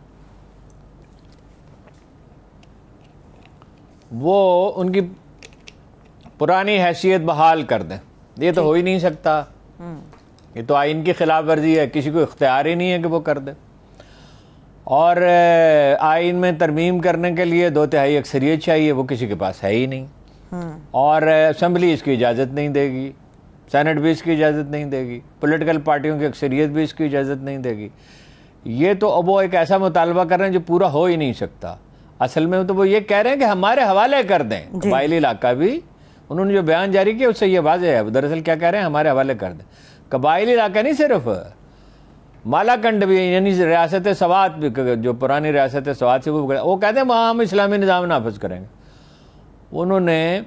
वो उनकी पुरानी हैसियत बहाल कर दें। ये तो हो ही नहीं सकता, ये तो आइन की खिलाफ वर्जी है, किसी को इख्तियार ही नहीं है कि वो कर दे। और आइन में तरमीम करने के लिए 2/3 अक्सरियत चाहिए, वो किसी के पास है ही नहीं। और असम्बली इसकी इजाज़त नहीं देगी, सेनेट भी इसकी इजाज़त नहीं देगी, पॉलिटिकल पार्टियों की अक्सरियत भी इसकी इजाज़त नहीं देगी। ये तो अब वो एक ऐसा मुतालबा कर रहे हैं जो पूरा हो ही नहीं सकता। असल में तो वो ये कह रहे हैं कि हमारे हवाले कर दें कबायली इलाका भी। उन्होंने जो बयान जारी किया उससे ये वाज़ेह है, दरअसल क्या कह रहे हैं, हमारे हवाले कर दें। कबायली इलाका नहीं, सिर्फ मालाकंड भी, यानी रियासत सवात भी, जो पुरानी रियासत सवात से वो कहते हैं वहाँ हम इस्लामी निज़ाम नाफिज करेंगे। उन्होंने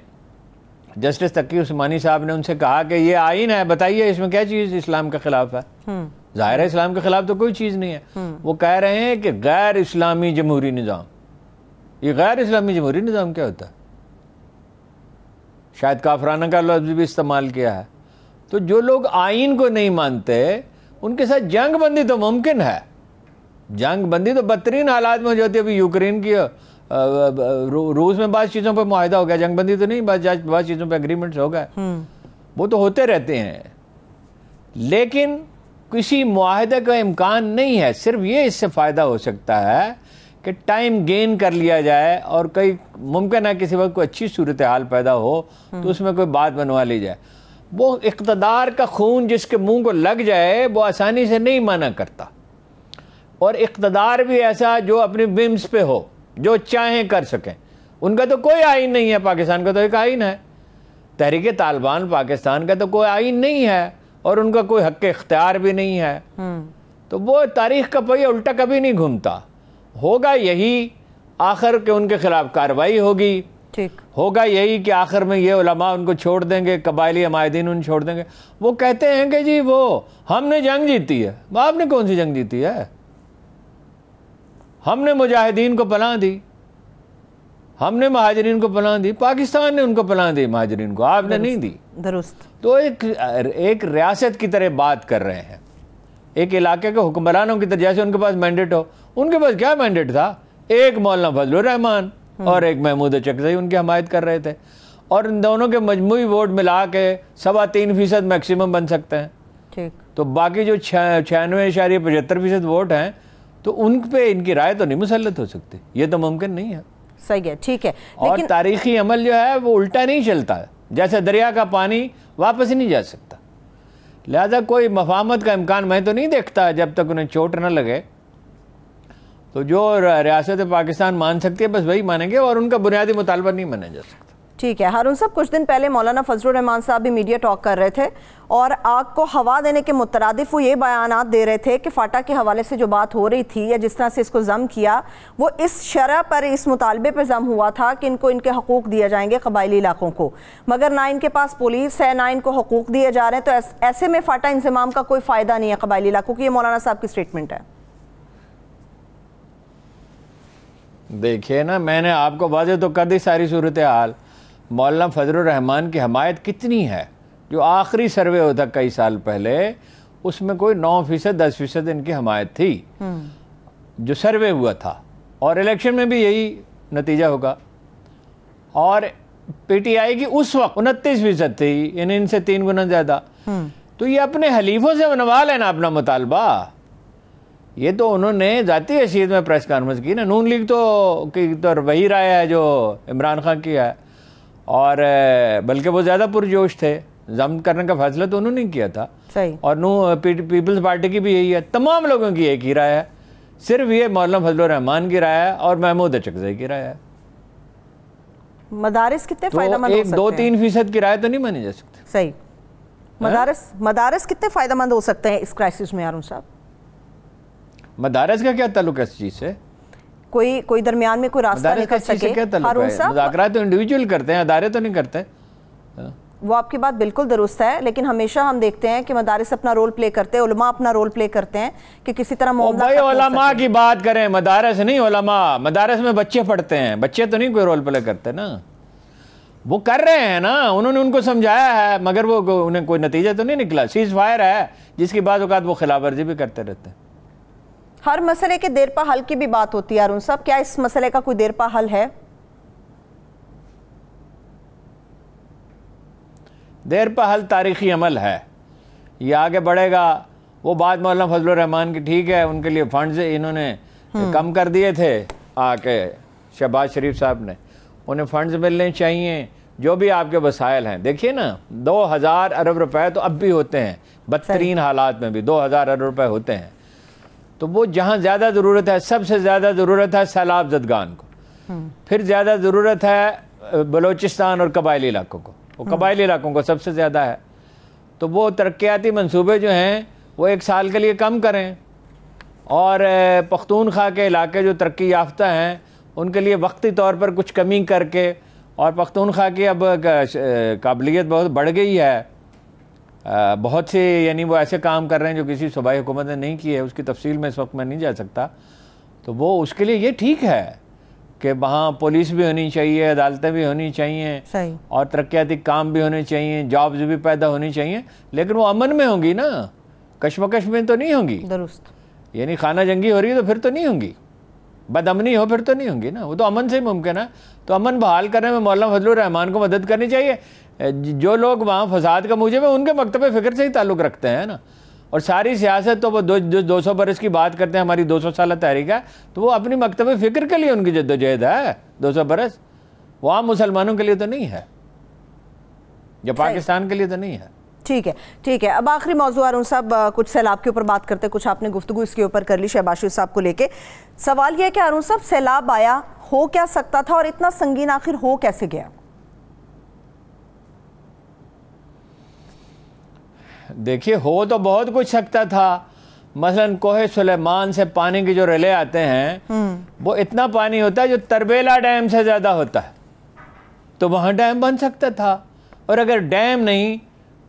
जस्टिस तकी उस्मानी साहब ने उनसे कहा कि ये आइन है, बताइए इसमें क्या चीज़ इस्लाम के खिलाफ है? ज़ाहिर है इस्लाम के खिलाफ तो कोई चीज़ नहीं है। वो कह रहे हैं कि गैर इस्लामी जमहूरी निज़ाम। ये गैर इस्लामी जमहूरी निज़ाम क्या होता है? शायद काफराना का लफ्ज़ भी इस्तेमाल किया है। तो जो लोग आइन को नहीं मानते उनके साथ जंग बंदी तो मुमकिन है। जंग बंदी तो बदतरीन हालात में हो जाती है। अभी यूक्रेन की रूस में बात चीज़ों पर मुआहदा हो गया, जंग बंदी तो नहीं, बात चीज़ों पर एग्रीमेंट्स हो गए, वो तो होते रहते हैं। लेकिन किसी मुआहदे का इम्कान नहीं है। सिर्फ ये इससे फ़ायदा हो सकता है कि टाइम गेन कर लिया जाए, और कई मुमकिन है किसी वक्त कोई अच्छी सूरत हाल पैदा हो तो उसमें कोई बात बनवा ली जाए। वो इक़्तिदार का खून जिसके मुंह को लग जाए वो आसानी से नहीं माना करता। और इक़्तिदार भी ऐसा जो अपनी विम्स पे हो, जो चाहें कर सकें। उनका तो कोई आइन नहीं है, पाकिस्तान का तो एक आइन है। तहरीक तालिबान पाकिस्तान का तो कोई आइन नहीं है, और उनका कोई हक़ इख्तियार भी नहीं है। तो वो तारीख़ का पहिया उल्टा कभी नहीं घूमता। होगा यही आखिर के उनके खिलाफ कार्रवाई होगी, ठीक होगा यही कि आखिर में ये उलमा उनको छोड़ देंगे, कबायली हमायदीन उनको छोड़ देंगे। वो कहते हैं कि जी वो हमने जंग जीती है। आपने कौन सी जंग जीती है? हमने मुजाहिदीन को पनाह दी, हमने महाजरीन को पनाह दी, पाकिस्तान ने उनको पनाह दी, महाजरीन को आपने नहीं दी। दुरुस्त। तो एक रियासत की तरह बात कर रहे हैं, एक इलाके के हुक्मरानों की तरह, जैसे उनके पास मैंडेट हो। उनके पास क्या मैंडेट था? एक मौलाना फजलुर रहमान और एक महमूद चकज़ई उनकी हमायत कर रहे थे, और इन दोनों के मजमूई वोट मिला के 3.25% मैक्सिमम बन सकते हैं। ठीक। तो बाकी जो 96.75% वोट हैं, तो उन पे इनकी राय तो नहीं मुसल्लत हो सकती। ये तो मुमकिन नहीं है। सही है, ठीक है। और तारीखी अमल जो है वो उल्टा नहीं चलता। जैसे दरिया का पानी वापस नहीं जा सकता, लिहाजा कोई मफाहमत का इम्कान मैं तो नहीं देखता जब तक उन्हें चोट न लगे। तो जो रियासत पाकिस्तान मान सकती है बस वही मानेंगे और उनका बुनियादी मुतालबा नहीं माना जा सकता। ठीक है हारून साहब, कुछ दिन पहले मौलाना फजलुर रहमान साहब भी मीडिया टॉक कर रहे थे और आग को हवा देने के मुतरादिफ वो ये बयानात दे रहे थे कि फाटा के हवाले से जो बात हो रही थी या जिस तरह से इसको जम किया वो इस शरह पर, इस मुतालबे पर जम हुआ था कि इनको इनके हकूक़ दिए जाएंगे कबायली इलाकों को, मगर ना इनके पास पुलिस है ना इनको हकूक़ दिए जा रहे हैं। तो ऐसे में फाटा इंजमाम का कोई फ़ायदा नहीं है कबायली इलाकों की, ये मौलाना साहब की स्टेटमेंट है। देखिए ना, मैंने आपको वाज़ेह तो कर दी सारी सूरत हाल। मौलाना फजलुर रहमान की हमायत कितनी है? जो आखिरी सर्वे होता कई साल पहले उसमें कोई 9% 10% इनकी हमायत थी जो सर्वे हुआ था, और इलेक्शन में भी यही नतीजा होगा। और पीटीआई की उस वक्त 29% थी, यानी इनसे 3 गुना ज़्यादा। तो ये अपने हलीफों से बनवा लेना अपना मुतालबा। ये तो उन्होंने ज़ाती हैसियत में प्रेस कॉन्फ्रेंस की ना। नून लीग तो वही राय है जो इमरान खान की है, और बल्कि वो ज़्यादा पुरजोश थे। जब्त करने का फैसला तो उन्होंने किया था। सही। और पीपल्स पार्टी की भी यही है, तमाम लोगों की एक ही राय है। सिर्फ ये मौलाना फजलुर रहमान की राय है और महमूद अचकज़ई की राय है। मदारिस कितने फायदेमंद हो सकते हैं? 2-3% की राय तो नहीं मानी जा सकती। सही। मदारिस कितने फायदेमंद हो सकते हैं इस क्राइसिस में हारून साहब? मदारिस का क्या ताल्लुक है इस चीज़ से? कोई दरमियान में कोई रास्ता निकल सके? हारून साहब, मुज़ाकरात तो इंडिविजुअल करते हैं, अदारे तो नहीं करते। वो आपकी बात बिल्कुल दुरुस्त है, लेकिन हमेशा हम देखते हैं कि मदारिस अपना रोल प्ले करते हैं, उलमा अपना रोल प्ले करते हैं कि किसी तरह भाई उलमा की बात करें, मदारिस नहीं उलमा। मदारिस में बच्चे पढ़ते हैं, बच्चे तो नहीं कोई रोल प्ले करते ना। वो कर रहे हैं ना, उन्होंने उनको समझाया है, मगर वो उन्हें कोई नतीजा तो नहीं निकला। सीज फायर है जिसकी बाद औकात वो खिलाफ वर्जी भी करते रहते हैं। हर मसले के देर पा हल की भी बात होती है हारून साहब, क्या इस मसले का कोई देर पा हल है? देर पा हल तारीखी अमल है, ये आगे बढ़ेगा। वो बात मौलाना फजलुर रहमान की ठीक है, उनके लिए फंड्स इन्होंने कम कर दिए थे आके शहबाज शरीफ साहब ने, उन्हें फंड्स मिलने चाहिए जो भी आपके वसाइल हैं। देखिए ना, 2000 अरब रुपए तो अब भी होते हैं, बदतरीन हालात में भी 2000 अरब रुपए होते हैं। तो वो जहाँ ज़्यादा ज़रूरत है, सबसे ज़्यादा ज़रूरत है सैलाब ज़दगान को, फिर ज़्यादा ज़रूरत है बलोचिस्तान और कबायली इलाकों को। वो कबायली इलाकों को सबसे ज़्यादा है। तो वो तरक्याती मंसूबे जो हैं वो 1 साल के लिए कम करें, और पख्तूनख्वा के इलाके जो तरक्की याफ्ता हैं उनके लिए वक्ती तौर पर कुछ कमी करके, और पख्तूनख्वा की अब काबिलियत बहुत बढ़ गई है, बहुत से यानी वो ऐसे काम कर रहे हैं जो किसी सूबाई हुकूमत ने नहीं किए, उसकी तफसील में इस वक्त मैं नहीं जा सकता। तो वो उसके लिए ये ठीक है कि वहाँ पुलिस भी होनी चाहिए, अदालतें भी होनी चाहिए, सही, और तरक्याती काम भी होने चाहिए, जॉब्स भी पैदा होनी चाहिए, लेकिन वो अमन में होंगी ना, कशमकश में तो नहीं होंगी। दुरुस्त। यानी खाना जंगी हो रही है तो फिर तो नहीं होंगी, बदअमनी हो फिर तो नहीं होंगी ना, वो तो अमन से ही मुमकिन है। तो अमन बहाल करने में मौलाना फजलुर रहमान को मदद करनी चाहिए। जो लोग वहाँ फसाद का मूजिब है उनके मकतब फ़िक्र से ही ताल्लुक़ रखते हैं ना। और सारी सियासत तो वो 200 बरस की बात करते हैं, हमारी 200 साल तहरीक है, तो वो अपनी मकतब फ़िक्र के लिए उनकी जद्दोजहद है 200 बरस। वो आम मुसलमानों के लिए तो नहीं है, जो पाकिस्तान के लिए तो नहीं है। ठीक है, ठीक है। अब आखिरी मौजूद हारून साहब, कुछ सैलाब के ऊपर बात करते हैं, कुछ आपने गुफ्तगू इसके ऊपर कर ली शहबाज शरीफ साहब को लेके। सवाल यह है कि हारून साहब, सैलाब आया, हो क्या सकता था और इतना संगीन आखिर हो कैसे गया? देखिए, हो तो बहुत कुछ सकता था। मसलन कोहे सुलेमान से पानी के जो रिले आते हैं वो इतना पानी होता है जो तरबेला डैम से ज़्यादा होता है, तो वहाँ डैम बन सकता था। और अगर डैम नहीं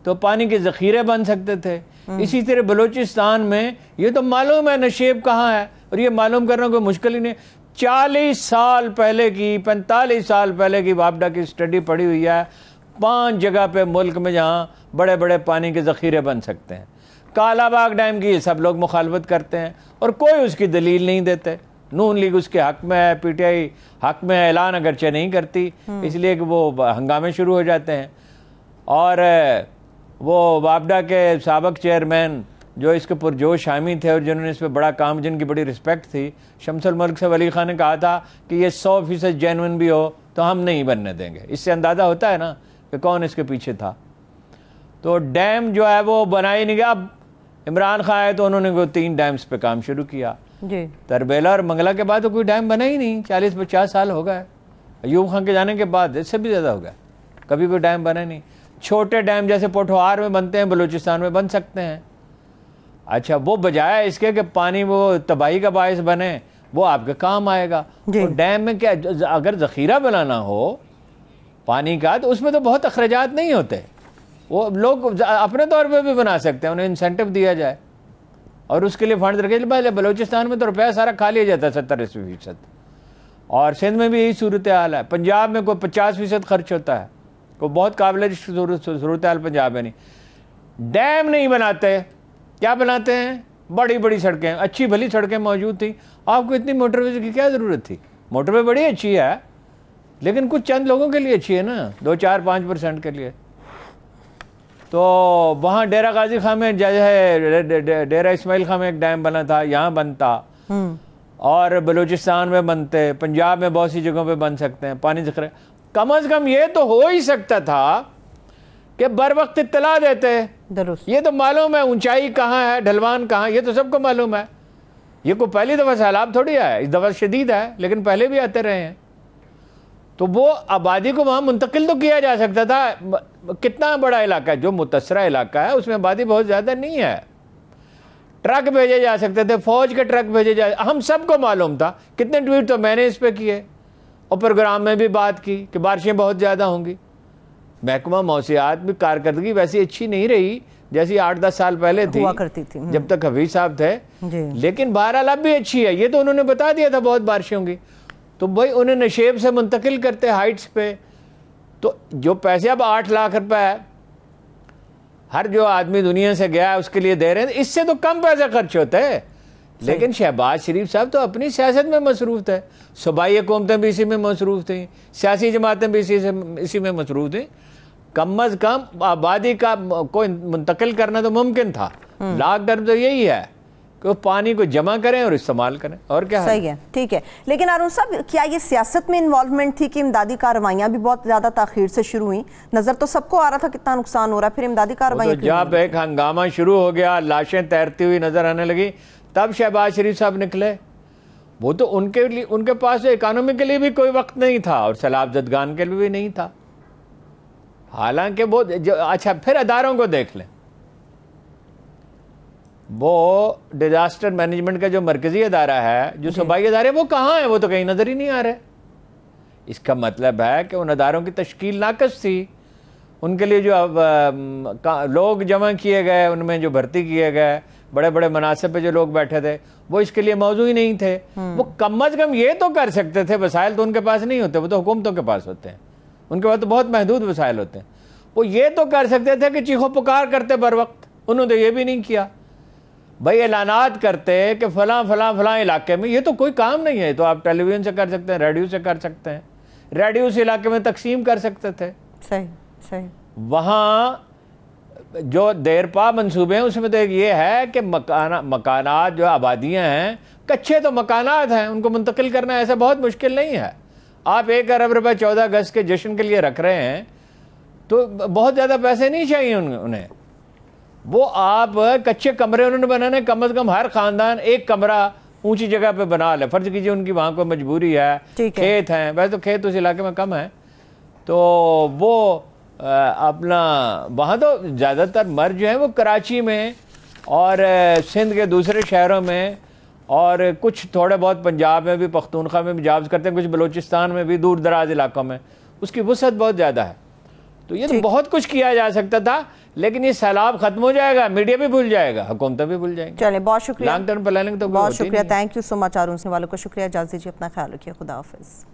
तो पानी के ज़ख़ीरे बन सकते थे। इसी तरह बलूचिस्तान में ये तो मालूम है नशेब कहाँ है, और ये मालूम करना कोई मुश्किल ही नहीं। 40 साल पहले की, 45 साल पहले की वापडा की स्टडी पड़ी हुई है, 5 जगह पे मुल्क में जहाँ बड़े बड़े पानी के ज़ख़ीरे बन सकते हैं। कालाबाग डैम की सब लोग मुखालफत करते हैं और कोई उसकी दलील नहीं देते। नून लीग उसके हक में है, पीटीआई हक में ऐलान अगरचे नहीं करती, इसलिए कि वो हंगामे शुरू हो जाते हैं। और वो वापडा के साबिक़ चेयरमैन जो इसके पुरजोश हामी थे और जिन्होंने इस पर बड़ा काम, जिनकी बड़ी रिस्पेक्ट थी, शमसुल मुल्क से वली खान ने कहा था कि ये 100% जेन्युइन भी हो तो हम नहीं बनने देंगे। इससे अंदाज़ा होता है ना कि कौन इसके पीछे था। तो डैम जो है वो बना ही नहीं गया। अब इमरान खान आए तो उन्होंने वो 3 डैम्स पे काम शुरू किया जी। तरबेला और मंगला के बाद तो कोई डैम बना ही नहीं, 40-50 साल हो गए। अयूब खान के जाने के बाद इससे भी ज़्यादा हो गया, कभी कोई डैम बना नहीं। छोटे डैम जैसे पोठवार में बनते हैं, बलूचिस्तान में बन सकते हैं। अच्छा, वो बजाय इसके कि पानी वो तबाही का बायस बने, वो आपके काम आएगा। तो डैम में क्या, अगर ज़ख़ीरा बनाना हो पानी का तो उसमें तो बहुत अखराजात नहीं होते, वो लोग अपने तौर पे भी बना सकते हैं, उन्हें इंसेंटिव दिया जाए और उसके लिए फंड रखे। पहले बलूचिस्तान में तो रुपया सारा खा लिया जाता है 70-80%, और सिंध में भी यही सूरत हाल है। पंजाब में कोई 50% खर्च होता है, कोई बहुत काबिल सूरत हाल पंजाब में नहीं। डैम नहीं बनाते, क्या बनाते हैं, बड़ी बड़ी सड़कें, अच्छी भली सड़कें मौजूद थी, आपको इतनी मोटरवे की क्या ज़रूरत थी। मोटरवे बड़ी अच्छी है लेकिन कुछ चंद लोगों के लिए अच्छी है ना, 2-4-5% के लिए। तो वहाँ डेरा गाजी खां में जैसे डेरा इस्माइल खां में एक डैम बना था, यहाँ बनता, और बलूचिस्तान में बनते, पंजाब में बहुत सी जगहों पे बन सकते हैं। पानी ज़ख़ीरा कम अज़ कम ये तो हो ही सकता था कि बर वक्त इत्तला देते। ये तो मालूम है ऊंचाई कहाँ है, ढलवान कहाँ, ये तो सबको मालूम है। ये कोई पहली दफ़ा सैलाब थोड़ी आया, इस दफ़ा शदीद है, लेकिन पहले भी आते रहे हैं। तो वो आबादी को वहाँ मुंतकिल तो किया जा सकता था। कितना बड़ा इलाका है, जो मुतसरा इलाका है उसमें आबादी बहुत ज़्यादा नहीं है, ट्रक भेजे जा सकते थे, फौज के ट्रक भेजे जा, हम सबको मालूम था। कितने ट्वीट तो मैंने इस पर किए और प्रोग्राम में भी बात की कि बारिशें बहुत ज़्यादा होंगी। महकमा मौसियात भी कारकर्दगी वैसी अच्छी नहीं रही जैसी 8-10 साल पहले थी, करती थी जब तक हफीज साहब थे, लेकिन बहरहाल अब भी अच्छी है। ये तो उन्होंने बता दिया था बहुत बारिशें होंगी, तो भाई उन्हें नशेब से मुंतकिल करते हाइट्स पे। तो जो पैसे अब 8 लाख रुपए हर जो आदमी दुनिया से गया है उसके लिए दे रहे हैं, इससे तो कम पैसा खर्च होता है। लेकिन शहबाज शरीफ साहब तो अपनी सियासत में मसरूफ़ थे, सूबाई हुकूमतें भी इसी में मसरूफ़ थी, सियासी जमातें भी इसी में मसरूफ़ थी। कम अज़ कम आबादी का को मुंतकिल करना तो मुमकिन था। लाख डर तो यही है कि वो पानी को जमा करें और इस्तेमाल करें, और क्या सही है। ठीक है, लेकिन अरुण साहब, क्या ये सियासत में इन्वॉल्वमेंट थी कि इमदादी कार्रवाइयाँ भी बहुत ज़्यादा ताख़ीर से शुरू हुई? नज़र तो सबको आ रहा था कितना नुकसान हो रहा है, फिर इमदादी कार्रवाइयाँ जब एक हंगामा शुरू हो गया, लाशें तैरती हुई नजर आने लगी, तब शहबाज शरीफ साहब निकले। वो तो उनके लिए, उनके पास इकानमी के लिए भी कोई वक्त नहीं था और सैलाब ज़दगान के लिए भी नहीं था। हालांकि वो अच्छा, फिर अदारों को देख लें, वो डिजास्टर मैनेजमेंट का जो मरकजी अदारा है, जो सूबाई अदारे, वो कहाँ है? वो तो कहीं नजर ही नहीं आ रहे। इसका मतलब है कि उन अदारों की तश्कील नाकस थी। उनके लिए जो अब लोग जमा किए गए, उनमें जो भर्ती किए गए, बड़े बड़े मनासिब पे जो लोग बैठे थे, वो इसके लिए मौजूद ही नहीं थे। वो कम अज़ कम ये तो कर सकते थे, वसाइल तो उनके पास नहीं होते, वो तो हुकूमतों के पास होते हैं, उनके पास तो बहुत महदूद वसाइल होते हैं। वो ये तो कर सकते थे कि चीखो पुकार करते बर वक्त, उन्होंने तो ये भी नहीं किया। भाई ऐलानात करते कि फलां फलां फलां इलाके में, ये तो कोई काम नहीं है, तो आप टेलीविजन से कर सकते हैं, रेडियो से कर सकते हैं, रेडियो उस इलाके में तकसीम कर सकते थे। सही सही। वहाँ जो देरपा मंसूबे हैं उसमें तो एक ये है कि मकानात जो आबादियाँ हैं, कच्चे तो मकानात हैं, उनको मुंतकिल करना ऐसा बहुत मुश्किल नहीं है। आप 1 अरब रुपये 14 अगस्त के जश्न के लिए रख रहे हैं तो बहुत ज़्यादा पैसे नहीं चाहिए उन्हें। वो आप कच्चे कमरे उन्होंने बनाने, कम से कम हर ख़ानदान एक कमरा ऊंची जगह पे बना ले। फ़र्ज़ कीजिए उनकी वहाँ को मजबूरी है, खेत हैं, वैसे तो खेत उस इलाके में कम है, तो वो अपना वहाँ तो ज़्यादातर मर्द जो हैं वो कराची में और सिंध के दूसरे शहरों में, और कुछ थोड़े बहुत पंजाब में भी, पख्तूनख्वा में भी जॉब्स करते हैं, कुछ बलूचिस्तान में भी, दूर दराज इलाकों में उसकी वसअत बहुत ज़्यादा है। तो ये तो बहुत कुछ किया जा सकता था, लेकिन ये सैलाब खत्म हो जाएगा, मीडिया भी भूल जाएगा, हुकूमतें भी भूल जाएंगी। चलिए, बहुत शुक्रिया, लॉन्ग टर्म प्लानिंग तो बहुत शुक्रिया, thank you so much. Arun Singh वालों को शुक्रिया, इजाज़त दीजिए, अपना ख्याल रखिए, खुदा हाफिज़।